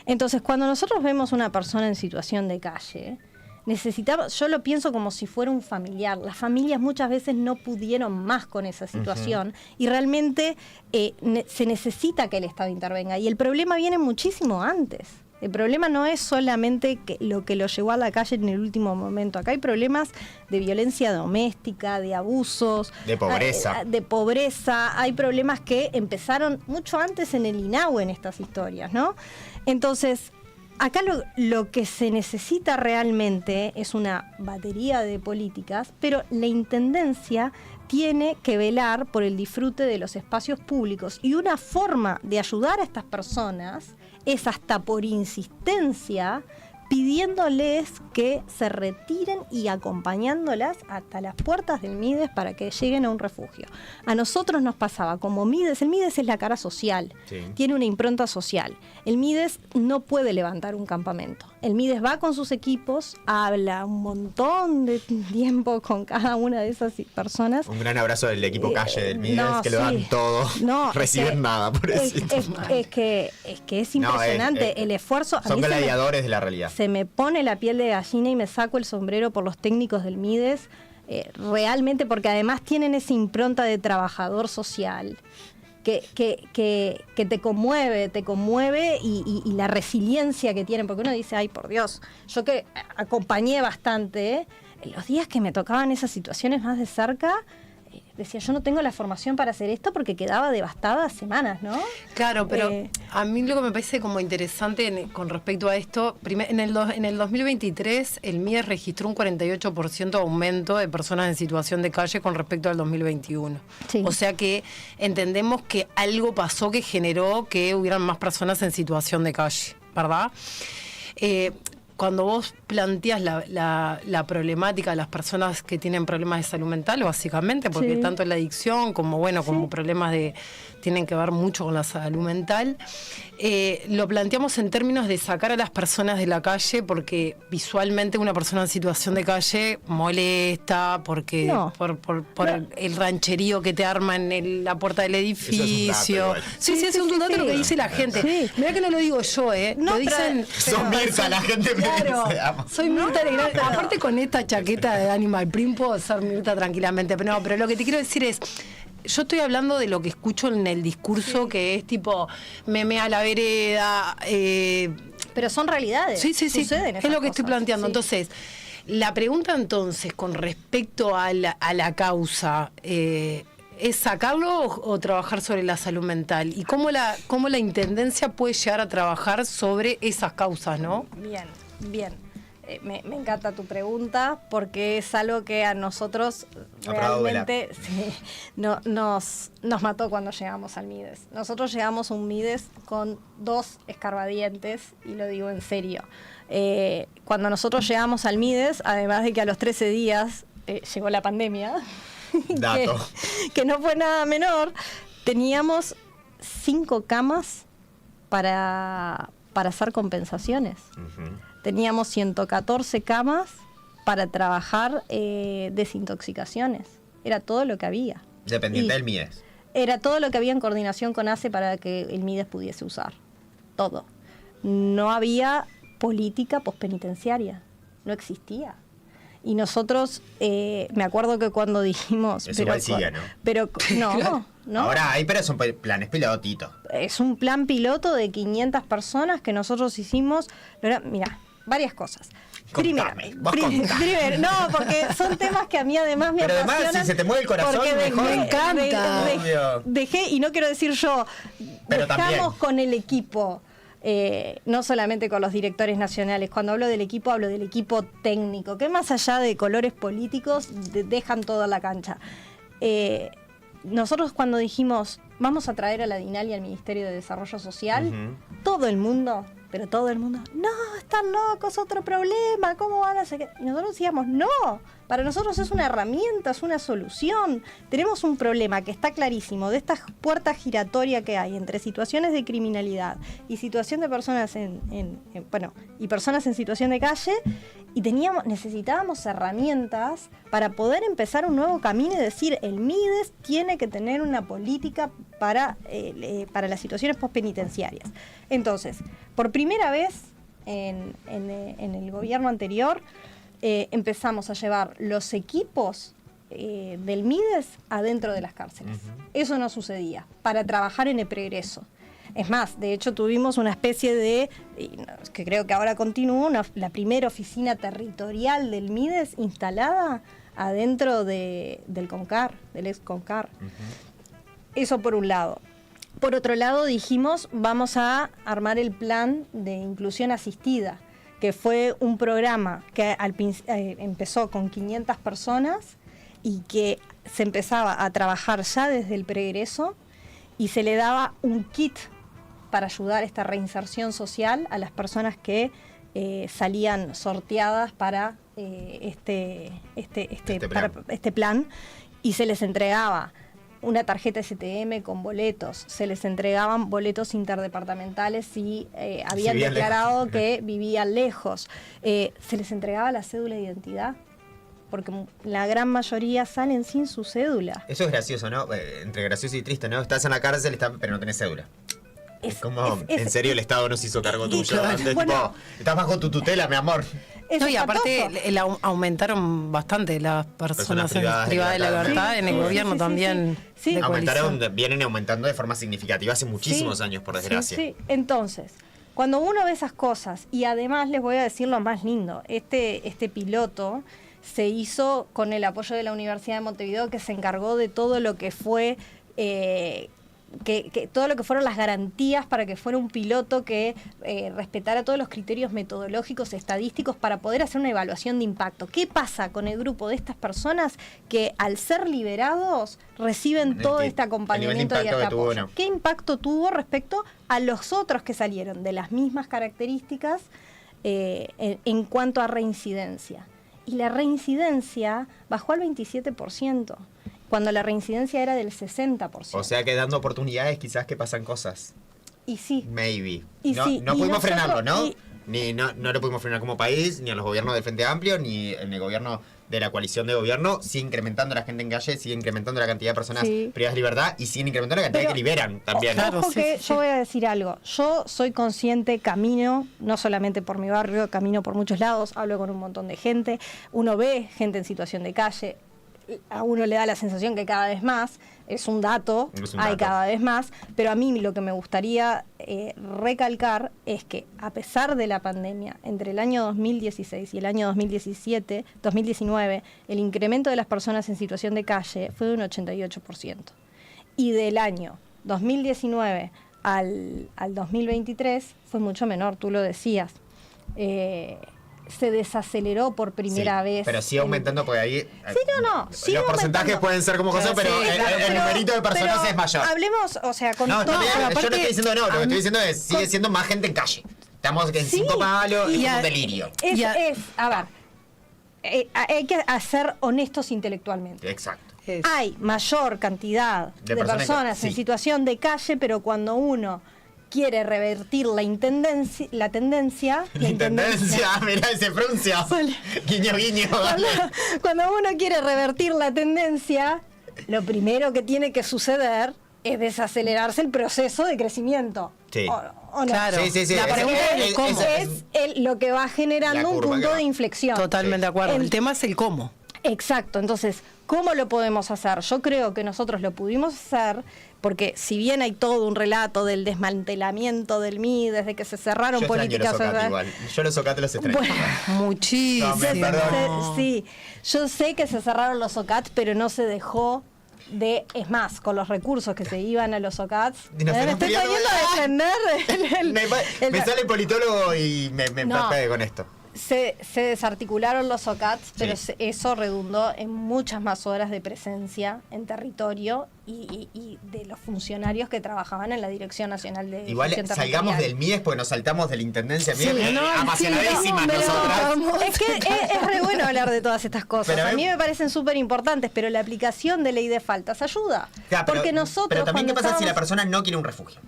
Entonces, cuando nosotros vemos una persona en situación de calle, yo lo pienso como si fuera un familiar. Las familias muchas veces no pudieron más con esa situación y realmente se necesita que el Estado intervenga. Y el problema viene muchísimo antes. El problema no es solamente lo que lo llevó a la calle en el último momento. Acá hay problemas de violencia doméstica, de abusos, de pobreza. Hay problemas que empezaron mucho antes en el INAU en estas historias, ¿no? Entonces, acá lo que se necesita realmente es una batería de políticas, pero la Intendencia tiene que velar por el disfrute de los espacios públicos, y una forma de ayudar a estas personas es hasta por insistencia pidiéndoles que se retiren y acompañándolas hasta las puertas del MIDES para que lleguen a un refugio. A nosotros nos pasaba como MIDES, el MIDES es la cara social, tiene una impronta social. El MIDES no puede levantar un campamento. El MIDES va con sus equipos, habla un montón de tiempo con cada una de esas personas. Un gran abrazo del equipo calle del MIDES, que lo dan todo, no reciben nada por eso. Es que es impresionante el esfuerzo. Son gladiadores de la realidad. Se me pone la piel de gallina y me saco el sombrero por los técnicos del MIDES, realmente, porque además tienen esa impronta de trabajador social que te conmueve y la resiliencia que tienen, porque uno dice, ay, por Dios, yo que acompañé bastante, en los días que me tocaban esas situaciones más de cerca, decía, yo no tengo la formación para hacer esto, porque quedaba devastada semanas, ¿no? Claro, pero a mí lo que me parece como interesante con respecto a esto, en el 2023 el MIDES registró un 48% de aumento de personas en situación de calle con respecto al 2021. Sí. O sea que entendemos que algo pasó que generó que hubieran más personas en situación de calle, ¿verdad? Cuando vos planteas la problemática de las personas que tienen problemas de salud mental, básicamente, porque tanto la adicción como problemas tienen que ver mucho con la salud mental, lo planteamos en términos de sacar a las personas de la calle, porque visualmente una persona en situación de calle molesta, porque por el rancherío que te arma en la puerta del edificio. Sí, es un dato lo que dice la gente. Sí. Mirá que no lo digo yo, lo dicen... Son Mirta, la gente. Claro, soy Mirta Legrand. Aparte, con esta chaqueta de Animal Print puedo ser Mirta tranquilamente. Pero lo que te quiero decir es, yo estoy hablando de lo que escucho en el discurso, que es tipo, meme a la vereda. Pero son realidades. Sí. Es lo que estoy planteando. Sí. Entonces, la pregunta entonces con respecto a la causa, ¿es sacarlo o trabajar sobre la salud mental? ¿Y cómo la Intendencia puede llegar a trabajar sobre esas causas, no? Bien. Me encanta tu pregunta, porque es algo que a nosotros realmente nos mató cuando llegamos al MIDES. Nosotros llegamos a un MIDES con 2 escarbadientes, y lo digo en serio. Cuando nosotros llegamos al MIDES, además de que a los 13 días llegó la pandemia, que no fue nada menor, teníamos 5 camas para hacer compensaciones. Teníamos 114 camas para trabajar desintoxicaciones. Era todo lo que había. Dependiente del MIDES. Era todo lo que había en coordinación con ACE para que el MIDES pudiese usar. Todo. No había política pospenitenciaria. No existía. Y nosotros, me acuerdo que cuando dijimos... Eso igual sigue, ¿no? Pero no. Ahora hay, pero son planes pilotitos. Es un plan piloto de 500 personas que nosotros hicimos. Mira, varias cosas. Primero, no, porque son temas que a mí además me apasionan. Pero además, si se te mueve el corazón, mejor. Me encanta. Dejé, y no quiero decir yo, pero dejamos también con el equipo. No solamente con los directores nacionales. Cuando hablo del equipo, hablo del equipo técnico, que más allá de colores políticos, dejan toda la cancha. Nosotros cuando dijimos, vamos a traer a la DINAL y al Ministerio de Desarrollo Social, todo el mundo Pero todo el mundo, no, están locos, otro problema, ¿cómo van a hacer? Y nosotros decíamos, no, para nosotros es una herramienta, es una solución. Tenemos un problema que está clarísimo, de esta puerta giratoria que hay entre situaciones de criminalidad y situación de personas y personas en situación de calle, y necesitábamos herramientas para poder empezar un nuevo camino y decir, el MIDES tiene que tener una política para las situaciones postpenitenciarias. Entonces, por primera vez en el gobierno anterior, empezamos a llevar los equipos del MIDES adentro de las cárceles. Eso no sucedía, para trabajar en el pregreso. Es más, de hecho tuvimos una especie de, que creo que ahora continúa, la primera oficina territorial del MIDES instalada adentro del CONCAR, del ex CONCAR. Eso por un lado. Por otro lado dijimos, vamos a armar el plan de inclusión asistida, que fue un programa que empezó con 500 personas y que se empezaba a trabajar ya desde el pregreso y se le daba un kit para ayudar a esta reinserción social a las personas que salían sorteadas para este plan, y se les entregaba una tarjeta STM con boletos, se les entregaban boletos interdepartamentales si habían declarado lejos, que vivían lejos, se les entregaba la cédula de identidad, porque la gran mayoría salen sin su cédula. Eso es gracioso, ¿no? Entre gracioso y triste, ¿no? Estás en la cárcel, pero no tenés cédula. Es como, en serio, el Estado no se hizo cargo tuyo. Bueno, estás bajo tu tutela, mi amor. No, y aparte aumentaron bastante las personas privadas de la libertad en el gobierno también. Sí. Vienen aumentando de forma significativa hace muchísimos años, por desgracia. Sí. Entonces, cuando uno ve esas cosas, y además les voy a decir lo más lindo, este piloto se hizo con el apoyo de la Universidad de Montevideo, que se encargó de todo lo que fue todo lo que fueron las garantías para que fuera un piloto que respetara todos los criterios metodológicos, estadísticos, para poder hacer una evaluación de impacto. ¿Qué pasa con el grupo de estas personas que al ser liberados reciben todo este acompañamiento y este apoyo? ¿Qué impacto tuvo respecto a los otros que salieron de las mismas características en cuanto a reincidencia? Y la reincidencia bajó al 27%. Cuando la reincidencia era del 60%. O sea que dando oportunidades quizás que pasan cosas. Y sí. Maybe. Y no sí. Pudimos frenarlo, ¿no? No lo pudimos frenar como país, ni en los gobiernos del Frente Amplio, ni en el gobierno de la coalición de gobierno. Sigue incrementando la gente en calle, sigue incrementando la cantidad de personas privadas de libertad y sigue incrementando la cantidad que liberan también. Claro, yo voy a decir algo. Yo soy consciente, camino, no solamente por mi barrio, camino por muchos lados, hablo con un montón de gente. Uno ve gente en situación de calle. A uno le da la sensación que cada vez más, es un dato, hay cada vez más, pero a mí lo que me gustaría recalcar es que a pesar de la pandemia, entre el año 2016 y el año 2019, el incremento de las personas en situación de calle fue de un 88%. Y del año 2019 al 2023 fue mucho menor, tú lo decías. Se desaceleró por primera vez. Pero sigue aumentando porque ahí... Sí, los porcentajes pueden ser como cosas, pero el numerito de personas es mayor. Hablemos, o sea, con todo... Yo no estoy diciendo lo que estoy diciendo es, sigue siendo más gente en calle. Estamos en 5 palos, es un delirio. A ver, hay que ser honestos intelectualmente. Exacto. Hay mayor cantidad de personas en situación de calle, pero cuando uno quiere revertir la tendencia, mirá ese fruncio. Guiño, guiño. Cuando uno quiere revertir la tendencia, lo primero que tiene que suceder es desacelerarse el proceso de crecimiento. Sí. ¿O no? Claro. Sí. La pregunta es cómo. Es lo que va generando un punto de inflexión. Totalmente de acuerdo. El tema es el cómo. Exacto. Entonces, ¿cómo lo podemos hacer? Yo creo que nosotros lo pudimos hacer porque si bien hay todo un relato del desmantelamiento del MIDES, desde que se cerraron políticas... Yo los OCAT los extraño. Bueno, muchísimo. Sí, yo sé que se cerraron los OCAT, pero no se dejó es más, con los recursos que se iban a los OCATs, me estoy poniendo a defender me sale el politólogo y me pegue con esto. Se desarticularon los OCATs, pero eso redundó en muchas más horas de presencia en territorio y de los funcionarios que trabajaban en la Dirección Nacional de Igual salgamos del MIDES porque nos saltamos de la Intendencia. Apasionadísimas nosotras. Es que es re bueno hablar de todas estas cosas. Pero a mí me parecen súper importantes, pero la aplicación de ley de faltas ayuda. Porque nosotros... Pero también, ¿qué pasa si la persona no quiere un refugio?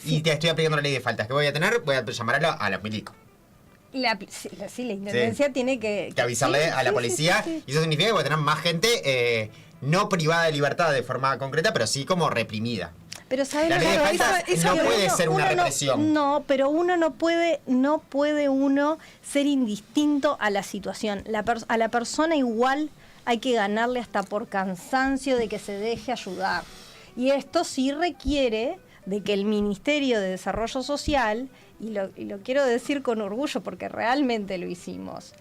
Y te estoy aplicando la ley de faltas. ¿Qué voy a tener? Voy a llamar a la milico. La Intendencia tiene que avisarle a la policía. Y eso significa que voy a tener más gente no privada de libertad de forma concreta, pero sí como reprimida. Pero ¿sabes? La ley de faltas no puede ser una represión. No, pero uno no puede uno ser indistinto a la situación. A la persona igual hay que ganarle hasta por cansancio de que se deje ayudar. Y esto sí requiere de que el Ministerio de Desarrollo Social, y lo quiero decir con orgullo porque realmente lo hicimos,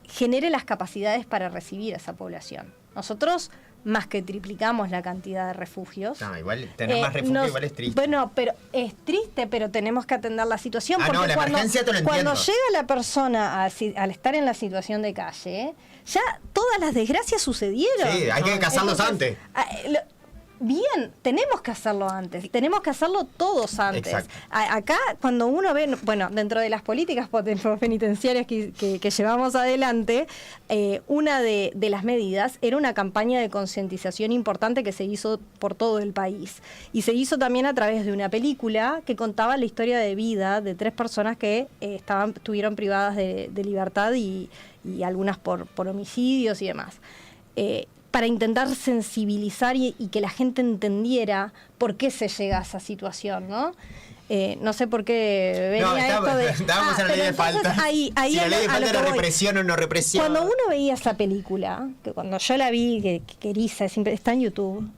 genere las capacidades para recibir a esa población. Nosotros más que triplicamos la cantidad de refugios. No, igual tener más refugios igual es triste. Bueno, pero es triste, pero tenemos que atender la situación. Porque no, la emergencia te lo entiendo. Cuando llega la persona al estar en la situación de calle, ya todas las desgracias sucedieron. Sí, hay que cazarlos antes. Bien, tenemos que hacerlo antes, tenemos que hacerlo todos antes. Exacto. Acá, cuando uno ve, bueno, dentro de las políticas penitenciarias que llevamos adelante, una de las medidas era una campaña de concientización importante que se hizo por todo el país. Y se hizo también a través de una película que contaba la historia de vida de 3 personas que estuvieron privadas de libertad y algunas por homicidios y demás. Para intentar sensibilizar y que la gente entendiera por qué se llega a esa situación, ¿no? No sé por qué venía esto de... Estábamos en la ley de falta. Si la ley de falta era represión o no represión. Cuando uno veía esa película, que cuando yo la vi, que Eriza, siempre está en YouTube.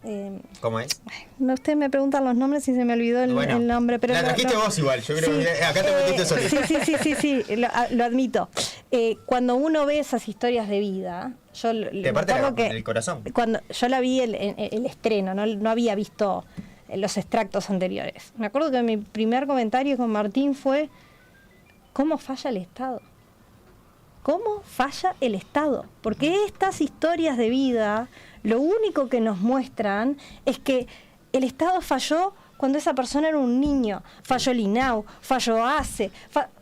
¿Cómo es? Ustedes me preguntan los nombres y se me olvidó el nombre. Pero la trajiste vos igual, yo creo que acá te metiste solito. Sí, lo admito. Cuando uno ve esas historias de vida... Te parte el corazón. Cuando yo la vi el estreno, no había visto los extractos anteriores. Me acuerdo que mi primer comentario con Martín fue: ¿cómo falla el Estado? ¿Cómo falla el Estado? Porque estas historias de vida, lo único que nos muestran es que el Estado falló cuando esa persona era un niño. Falló el INAU, falló ACE,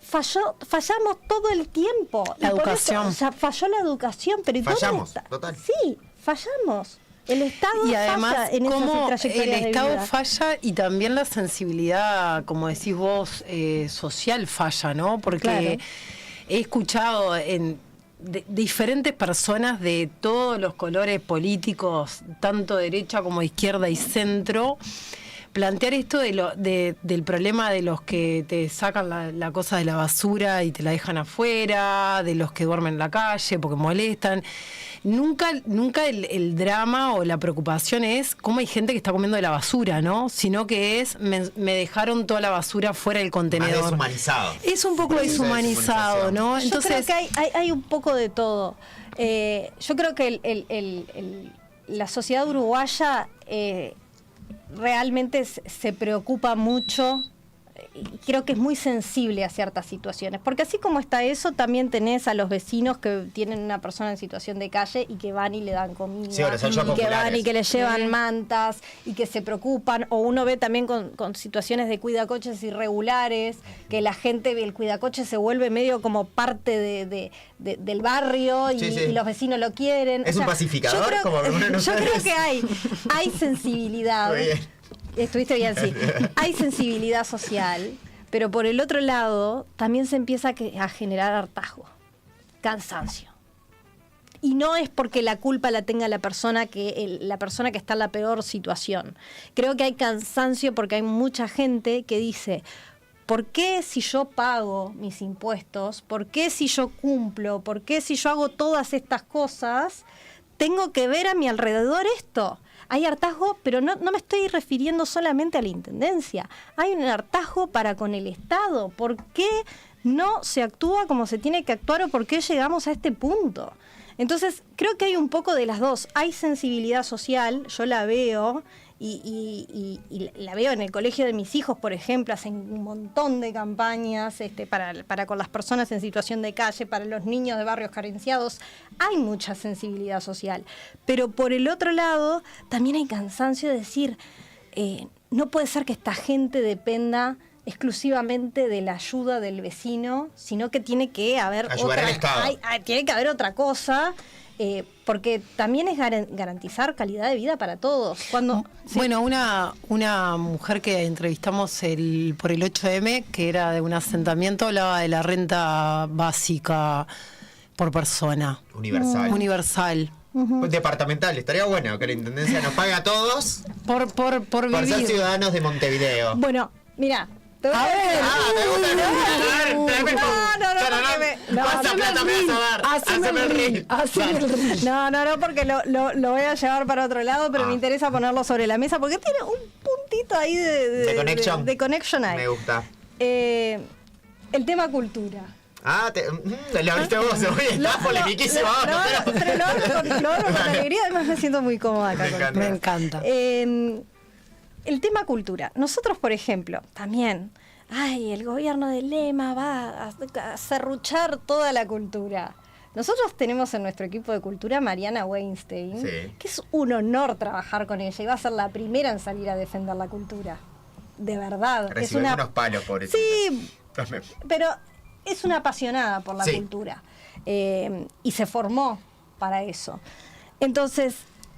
fallamos todo el tiempo. La educación. Falló la educación, pero fallamos, total. Sí, fallamos. El Estado y además, falla en cómo esas trayectorias el Estado de vida. falla y también la sensibilidad, como decís vos, social falla, ¿no? Porque claro. He escuchado de diferentes personas de todos los colores políticos, tanto derecha como izquierda y centro, plantear esto del problema de los que te sacan la cosa de la basura y te la dejan afuera, de los que duermen en la calle porque molestan. Nunca el drama o la preocupación es cómo hay gente que está comiendo de la basura, ¿no? Sino que es, me dejaron toda la basura fuera del contenedor. Más deshumanizado. Es un poco deshumanizado, ¿no? Entonces, yo creo que hay un poco de todo. Yo creo que la sociedad uruguaya realmente se preocupa mucho y creo que es muy sensible a ciertas situaciones, porque así como está eso, también tenés a los vecinos que tienen una persona en situación de calle y que van y le dan comida, sí, y que van y que le llevan mantas y que se preocupan, o uno ve también con situaciones de cuidacoches irregulares, que la gente, el cuidacoche se vuelve medio como parte del barrio y los vecinos lo quieren. Es un pacificador, yo creo que hay sensibilidad. Muy bien. Estuviste bien, sí. Hay sensibilidad social, pero por el otro lado también se empieza a generar hartazgo, cansancio. Y no es porque la culpa la tenga la persona que está en la peor situación. Creo que hay cansancio porque hay mucha gente que dice: ¿por qué si yo pago mis impuestos? ¿Por qué si yo cumplo? ¿Por qué si yo hago todas estas cosas? Tengo que ver a mi alrededor esto. Hay hartazgo, pero no me estoy refiriendo solamente a la Intendencia. Hay un hartazgo para con el Estado. ¿Por qué no se actúa como se tiene que actuar o por qué llegamos a este punto? Entonces, creo que hay un poco de las dos. Hay sensibilidad social, yo la veo, y la veo en el colegio de mis hijos, por ejemplo, hacen un montón de campañas para con las personas en situación de calle, para los niños de barrios carenciados. Hay mucha sensibilidad social, pero por el otro lado también hay cansancio de decir, no puede ser que esta gente dependa exclusivamente de la ayuda del vecino, sino que tiene que haber tiene que haber otra cosa, porque también es garantizar calidad de vida para todos. Bueno, una mujer que entrevistamos por el 8M, que era de un asentamiento, hablaba de la renta básica por persona. Universal. Uh-huh. Departamental, estaría bueno que la Intendencia nos pague a todos por vivir. Ser ciudadanos de Montevideo. Bueno, mira. A ver. ¿Cuánta plata me vas a dar? Haceme el reel. No, porque lo voy a llevar para otro lado, pero me interesa ponerlo sobre la mesa porque tiene un puntito ahí de connection ahí. Me gusta. El tema cultura. Lo abriste vos, está polemiquísimo. Pero lo hago con alegría, además me siento muy cómoda acá. Me encanta. El tema cultura. Nosotros, por ejemplo, también, el gobierno de Lema va a serruchar toda la cultura. Nosotros tenemos en nuestro equipo de cultura Mariana Weinstein, que es un honor trabajar con ella y va a ser la primera en salir a defender la cultura. De verdad. Reciben unos palos, pobrecita. Sí, pero es una apasionada por la cultura. Y se formó para eso. Entonces,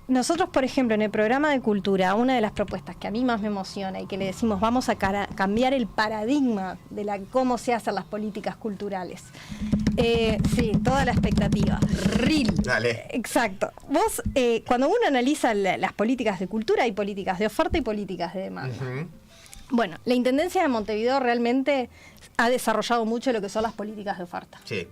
nosotros, por ejemplo, en el programa de cultura, una de las propuestas que a mí más me emociona y que le decimos vamos a cambiar el paradigma de cómo se hacen las políticas culturales. Toda la expectativa. Dale. Exacto. Vos, cuando uno analiza las políticas de cultura, hay políticas de oferta y políticas de demanda. Uh-huh. Bueno, la Intendencia de Montevideo realmente ha desarrollado mucho lo que son las políticas de oferta. Sí,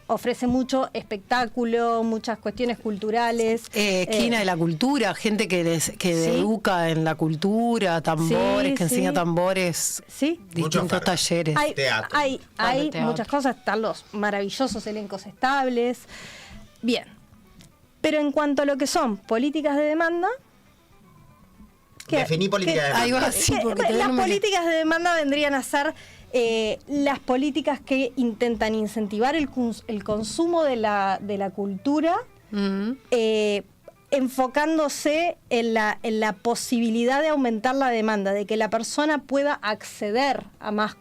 ofrece mucho espectáculo, muchas cuestiones culturales. Esquina de la cultura, gente que educa en la cultura, tambores, que enseña tambores, distintos talleres. Hay muchas cosas, están los maravillosos elencos estables. Bien, pero en cuanto a lo que son políticas de demanda... Definí políticas de demanda. Las políticas de demanda vendrían a ser las políticas que intentan incentivar el consumo de la cultura, enfocándose en la posibilidad de aumentar la demanda, de que la persona pueda acceder a más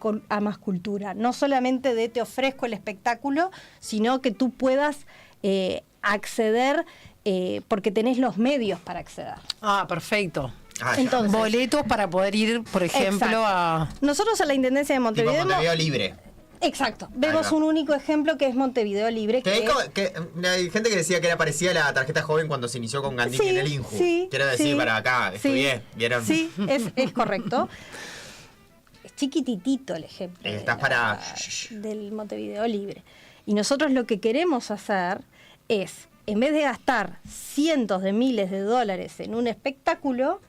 cultura. No solamente te ofrezco el espectáculo, sino que tú puedas acceder porque tenés los medios para acceder. Perfecto. Entonces, boletos para poder ir, por ejemplo, a... Nosotros en la Intendencia de Montevideo... Tipo Montevideo Libre. Exacto. Vemos un único ejemplo que es Montevideo Libre. Hay gente que decía que era parecida a la tarjeta joven cuando se inició con Gandini en el INJU. Quiero decir, para acá, estudié, ¿vieron? Sí, es correcto. Es chiquititito el ejemplo del Montevideo Libre. Y nosotros lo que queremos hacer es, en vez de gastar cientos de miles de dólares en un espectáculo,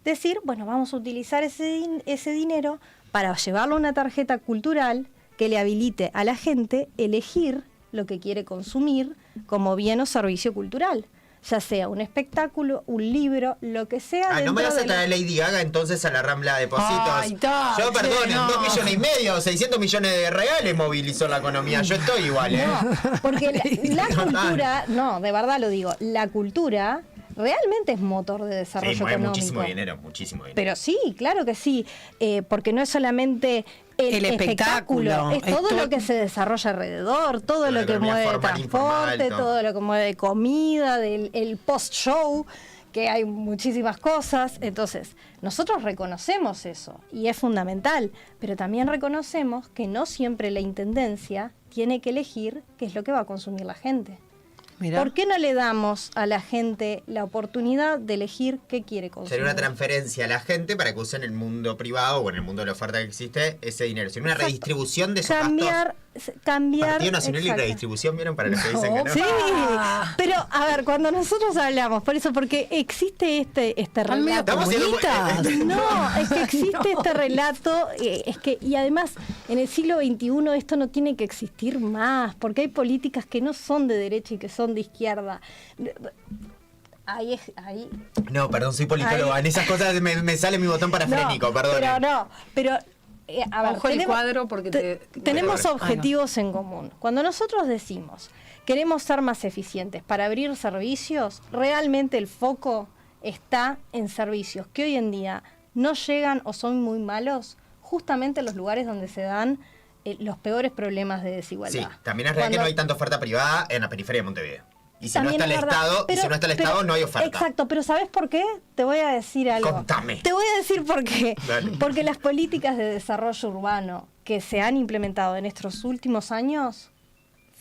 decir, bueno, vamos a utilizar ese dinero para llevarlo a una tarjeta cultural que le habilite a la gente elegir lo que quiere consumir como bien o servicio cultural. Ya sea un espectáculo, un libro, lo que sea. ¿No me vas a traer Lady Gaga entonces a la Rambla de Depósitos? Yo, perdón, en 2,5 millones, 600 millones de reales movilizó la economía. Yo estoy igual, No, porque la cultura, de verdad lo digo, la cultura realmente es motor de desarrollo económico. Muchísimo dinero. Pero sí, claro que sí, porque no es solamente el espectáculo, es todo lo que se desarrolla alrededor, todo lo que mueve de transporte, todo lo que mueve de comida, el post-show, que hay muchísimas cosas. Entonces, nosotros reconocemos eso y es fundamental, pero también reconocemos que no siempre la Intendencia tiene que elegir qué es lo que va a consumir la gente. Mirá. ¿Por qué no le damos a la gente la oportunidad de elegir qué quiere consumir? Sería una transferencia a la gente para que use en el mundo privado o en el mundo de la oferta que existe ese dinero. Sería una redistribución de esos gastos. Partido Nacional y redistribución, ¿vieron? Para los que dicen que no. Sí, pero a ver, cuando nosotros hablamos, porque existe este relato. No, es que existe este relato, y además en el siglo XXI esto no tiene que existir más, porque hay políticas que no son de derecha y que son de izquierda. ahí. No, perdón, soy politóloga. En esas cosas me sale mi botón parafrénico, perdón. Pero a ver, ojo el cuadro porque tenemos objetivos en común. Cuando nosotros decimos queremos ser más eficientes para abrir servicios, realmente el foco está en servicios que hoy en día no llegan o son muy malos, justamente en los lugares donde se dan los peores problemas de desigualdad. Sí, también es real que no hay tanta oferta privada en la periferia de Montevideo. Y si no está el Estado, no hay oferta. Exacto, pero ¿sabes por qué? Te voy a decir algo. Contame. Te voy a decir por qué. Dale. Porque las políticas de desarrollo urbano que se han implementado en estos últimos años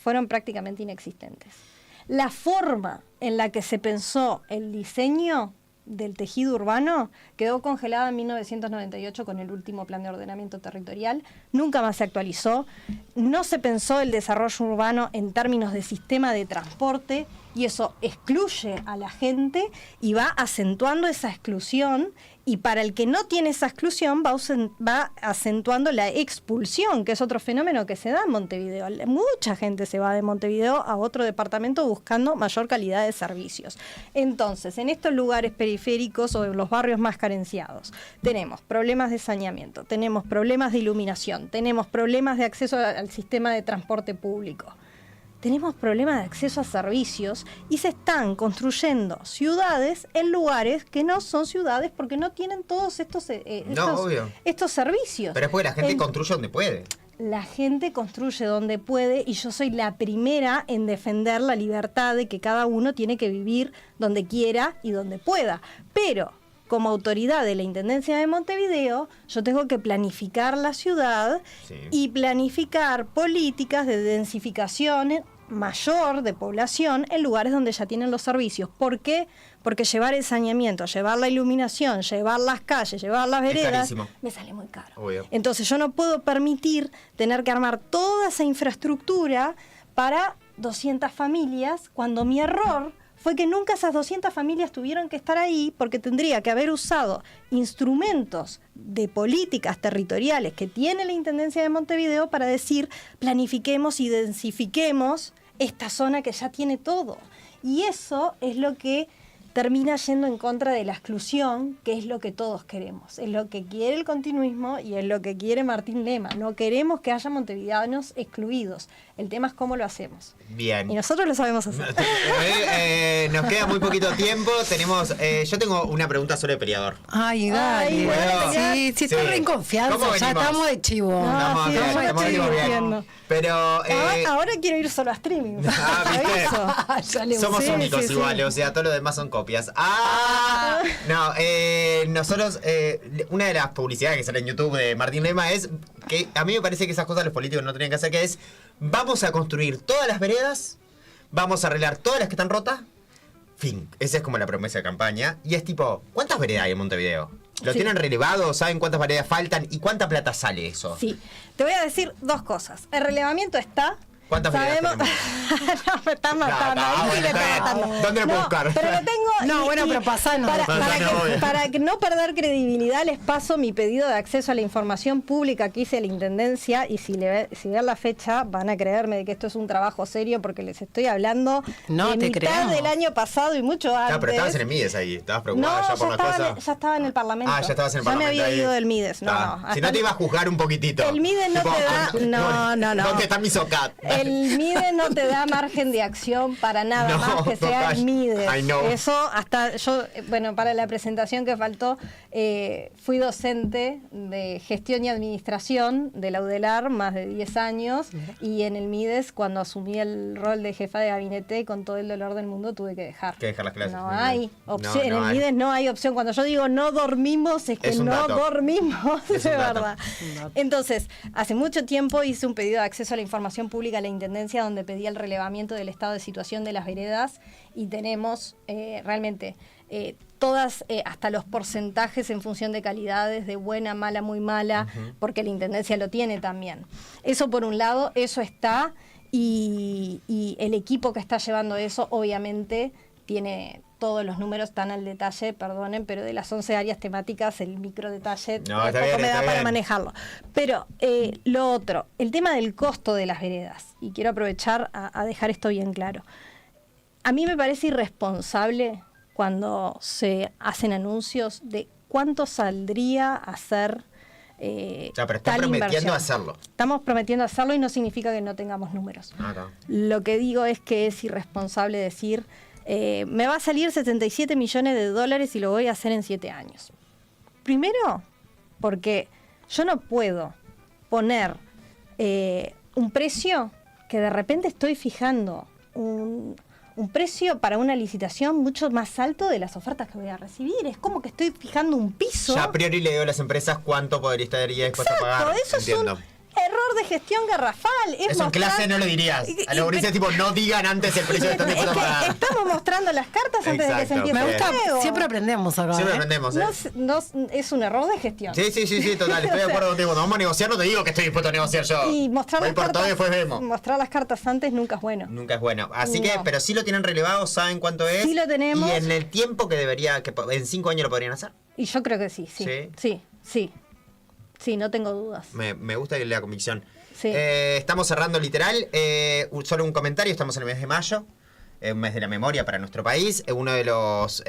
fueron prácticamente inexistentes. La forma en la que se pensó el diseño del tejido urbano quedó congelada en 1998 con el último plan de ordenamiento territorial, nunca más se actualizó, no se pensó el desarrollo urbano en términos de sistema de transporte y eso excluye a la gente y va acentuando esa exclusión, y para el que no tiene esa exclusión va acentuando la expulsión, que es otro fenómeno que se da en Montevideo. Mucha gente se va de Montevideo a otro departamento buscando mayor calidad de servicios. Entonces, en estos lugares periféricos o en los barrios más carenciados, tenemos problemas de saneamiento, tenemos problemas de iluminación, tenemos problemas de acceso al sistema de transporte público. Tenemos problemas de acceso a servicios y se están construyendo ciudades en lugares que no son ciudades porque no tienen todos estos servicios. Pero es porque la gente construye donde puede. La gente construye donde puede y yo soy la primera en defender la libertad de que cada uno tiene que vivir donde quiera y donde pueda. Pero como autoridad de la Intendencia de Montevideo, yo tengo que planificar la ciudad y planificar políticas de densificación mayor de población en lugares donde ya tienen los servicios. ¿Por qué? Porque llevar el saneamiento, llevar la iluminación, llevar las calles, llevar las veredas, me sale muy caro. Obvio. Entonces yo no puedo permitir tener que armar toda esa infraestructura para 200 familias, cuando mi error fue que nunca esas 200 familias tuvieron que estar ahí, porque tendría que haber usado instrumentos de políticas territoriales que tiene la Intendencia de Montevideo para decir, planifiquemos y densifiquemos esta zona que ya tiene todo. Y eso es lo que termina yendo en contra de la exclusión, que es lo que todos queremos. Es lo que quiere el continuismo y es lo que quiere Martín Lema. No queremos que haya montevideanos excluidos. El tema es cómo lo hacemos. Bien. Y nosotros lo sabemos hacer. Nos queda muy poquito tiempo. Yo tengo una pregunta sobre el peleador. Ay, dale. Sí, estoy re en confianza. Ya estamos de chivo. Estamos bien. Pero ahora quiero ir solo a streaming. ¿viste? Somos únicos igual, o sea, todo lo demás son copias. No, nosotros, una de las publicidades que sale en YouTube de Martín Lema es que a mí me parece que esas cosas los políticos no tienen que hacer, que es, vamos a construir todas las veredas, vamos a arreglar todas las que están rotas, fin. Esa es como la promesa de campaña. Y es tipo, ¿cuántas veredas hay en Montevideo? ¿Lo tienen relevado? ¿Saben cuántas veredas faltan? ¿Y cuánta plata sale eso? Sí. Te voy a decir dos cosas. El relevamiento está. ¿Cuántas veredas tenemos? No, me están matando. ¿Dónde lo puedo buscar? Pero lo tengo. Pero pasanos. Para que no perder credibilidad, les paso mi pedido de acceso a la información pública que hice a la Intendencia. Y si ven la fecha, van a creerme de que esto es un trabajo serio, porque les estoy hablando de mitad del año pasado y mucho antes. Pero estabas en el Mides ahí. ¿Estabas preocupada ya por la cosa? Ya estaba en el Parlamento. Ya estabas en el Parlamento. Ya me había ido del Mides. Si no te iba a juzgar un poquitito. El Mides no te da. No. ¿Dónde está mi socat? El Mides no te da margen de acción para nada más que sea el Mides. Eso hasta yo, para la presentación que faltó, fui docente de gestión y administración de la UDELAR más de 10 años y en el Mides, cuando asumí el rol de jefa de gabinete, con todo el dolor del mundo tuve que dejar. Que dejar las clases. No hay opción. En el Mides no hay opción. Cuando yo digo no dormimos, es que no dormimos, de verdad. Entonces, hace mucho tiempo hice un pedido de acceso a la información pública a la Intendencia, donde pedía el relevamiento del estado de situación de las veredas, y tenemos realmente todas, hasta los porcentajes en función de calidades, de buena, mala, muy mala, porque la Intendencia lo tiene también. Eso por un lado, eso está, y el equipo que está llevando eso obviamente tiene todos los números tan al detalle, perdonen, pero de las 11 áreas temáticas el micro detalle poco me da para manejarlo. Pero lo otro, el tema del costo de las veredas, y quiero aprovechar a dejar esto bien claro. A mí me parece irresponsable cuando se hacen anuncios de cuánto saldría hacer pero están prometiendo hacerlo. Estamos prometiendo hacerlo y no significa que no tengamos números. No. Lo que digo es que es irresponsable decir, me va a salir $77 millones y lo voy a hacer en 7 años. Primero, porque yo no puedo poner un precio que de repente estoy fijando un precio para una licitación mucho más alto de las ofertas que voy a recibir. Es como que estoy fijando un piso. Ya a priori le digo a las empresas cuánto estaría dispuesto a pagar. Eso entiendo. Es un error de gestión garrafal. Eso en clase no lo dirías. A los gurises tipo, no digan antes el precio que están dispuestos a pagar. Estamos mostrando las cartas antes de que se empiece el juego. Siempre aprendemos acá. Siempre aprendemos, No, es un error de gestión. Sí, total. Estoy de acuerdo contigo. Cuando vamos a negociar, no te digo que estoy dispuesto a negociar yo. Y mostrar las cartas, todo y después vemos. Mostrar las cartas antes nunca es bueno. Nunca es bueno. Así que, pero sí lo tienen relevado, saben cuánto es. Sí lo tenemos. Y en el tiempo que en 5 años lo podrían hacer. Y yo creo que sí. Sí, no tengo dudas. Me gusta la convicción. Sí. Estamos cerrando literal. Solo un comentario, estamos en el mes de mayo, un mes de la memoria para nuestro país. Uno de los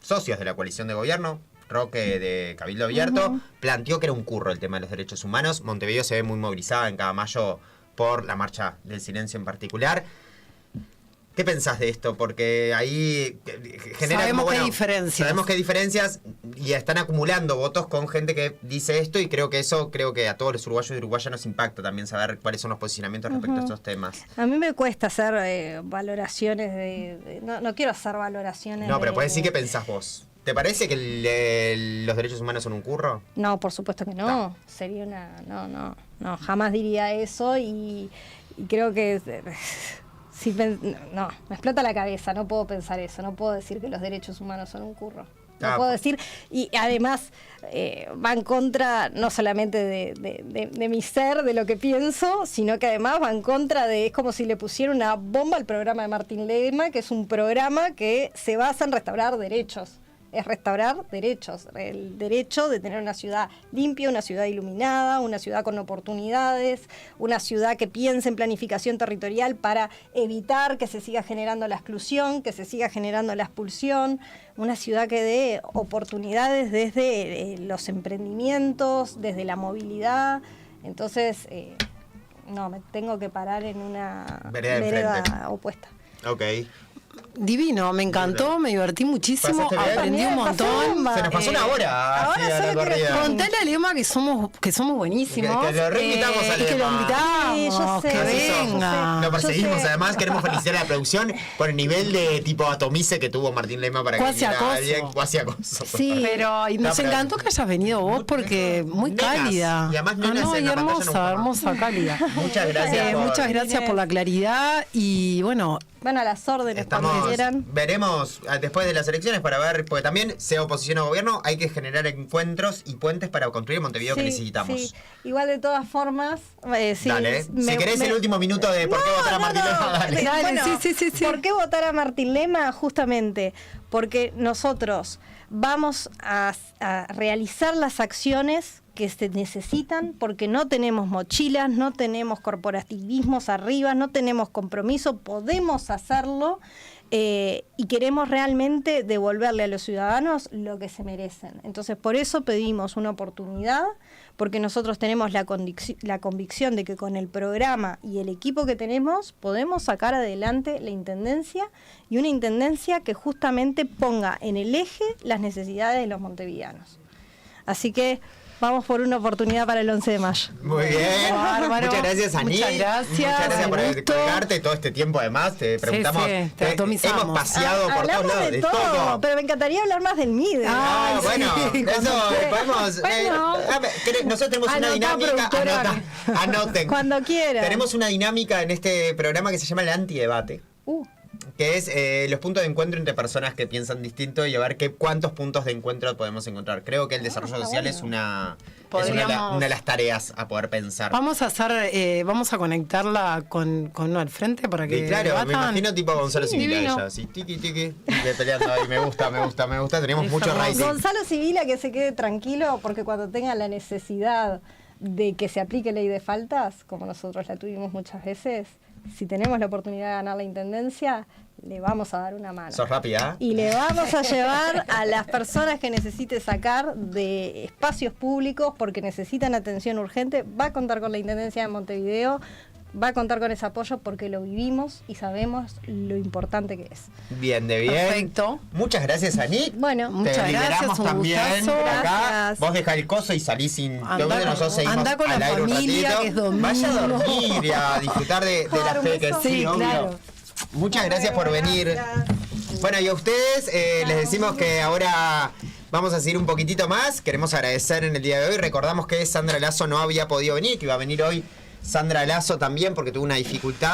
socios de la coalición de gobierno, Roque de Cabildo Abierto, planteó que era un curro el tema de los derechos humanos. Montevideo se ve muy movilizada en cada mayo por la marcha del silencio en particular. ¿Qué pensás de esto? Porque ahí genera sabemos que hay diferencias. Sabemos que hay diferencias y están acumulando votos con gente que dice esto y creo que a todos los uruguayos y uruguayas nos impacta también saber cuáles son los posicionamientos respecto a estos temas. A mí me cuesta hacer valoraciones no quiero hacer valoraciones. No, pero puedes decir qué pensás vos. ¿Te parece que los derechos humanos son un curro? No, por supuesto que no. Sería no, jamás diría eso y creo que... no, me explota la cabeza, no puedo pensar eso, no puedo decir que los derechos humanos son un curro. No puedo decir, y además va en contra no solamente de mi ser, de lo que pienso, sino que además va en contra es como si le pusiera una bomba al programa de Martín Ledesma, que es un programa que se basa en restaurar derechos. Es restaurar derechos, el derecho de tener una ciudad limpia, una ciudad iluminada, una ciudad con oportunidades, una ciudad que piense en planificación territorial para evitar que se siga generando la exclusión, que se siga generando la expulsión, una ciudad que dé oportunidades desde los emprendimientos, desde la movilidad. Entonces, me tengo que parar en una vereda opuesta. Ok. Divino, me encantó, me divertí muchísimo, aprendí un montón. Se nos pasó una hora. Contale a Lema que somos buenísimos. Que lo reinvitamos a Lema. Que lo invitamos, que venga. Lo perseguimos, además queremos felicitar a la producción por el nivel de tipo atomice que tuvo Martín Lema para que viniera alguien. Cuasi acoso. Sí, pero nos encantó que hayas venido vos porque muy cálida. Y además hermosa, cálida. Muchas gracias. Muchas gracias por la claridad y bueno, a las órdenes cuando quieran. Veremos después de las elecciones para ver, porque también sea oposición o gobierno, hay que generar encuentros y puentes para construir el Montevideo que necesitamos. Sí. Igual de todas formas, dale, si querés el último minuto de por qué votar a Martín Lema, dale. Bueno, sí. ¿Por qué votar a Martín Lema? Justamente porque nosotros vamos a realizar las acciones que se necesitan porque no tenemos mochilas, no tenemos corporativismos arriba, no tenemos compromiso, podemos hacerlo y queremos realmente devolverle a los ciudadanos lo que se merecen. Entonces, por eso pedimos una oportunidad, porque nosotros tenemos la convicción de que con el programa y el equipo que tenemos podemos sacar adelante la intendencia y una intendencia que justamente ponga en el eje las necesidades de los montevideanos. Así que vamos por una oportunidad para el 11 de mayo. Muy bien. Bárbaro. Muchas gracias, Ani. Muchas gracias por colgarte todo este tiempo. Además, te preguntamos. Te atomizamos. Hemos paseado por todos lados. De todo, pero me encantaría hablar más del MIDE. Bueno, eso podemos. Nosotros tenemos una dinámica. Anoten. Cuando quieran. Tenemos una dinámica en este programa que se llama el antidebate. Que es los puntos de encuentro entre personas que piensan distinto y a ver cuántos puntos de encuentro podemos encontrar. Creo que el desarrollo social es una de las tareas a poder pensar. Vamos a conectarla con uno al frente para que claro, debatan. Me imagino tipo Gonzalo Sibila ella, así, tiki, y peleando ahí, me gusta, tenemos mucho raíces. Gonzalo Sibila que se quede tranquilo porque cuando tenga la necesidad de que se aplique ley de faltas, como nosotros la tuvimos muchas veces, si tenemos la oportunidad de ganar la intendencia, le vamos a dar una mano. ¿Sos rápida? Y le vamos a llevar a las personas que necesite sacar de espacios públicos porque necesitan atención urgente. Va a contar con la Intendencia de Montevideo, va a contar con ese apoyo porque lo vivimos y sabemos lo importante que es. Bien, de bien. Perfecto. Muchas gracias, Anit. Bueno, muchas liberamos gracias, también gustazo. por acá. Gracias. Vos dejá el coso y salís sin... Andá, nosotros seguimos andá con al la aire un familia, ratito. que es domingo. Vaya a dormir y a disfrutar de la Claro, fe que eso. sí, Sí, obvio. claro. Muchas gracias por venir. Bueno, y a ustedes les decimos que ahora vamos a seguir un poquitito más. Queremos agradecer en el día de hoy. Recordamos que Sandra Lazo no había podido venir, que iba a venir hoy Sandra Lazo también porque tuvo una dificultad.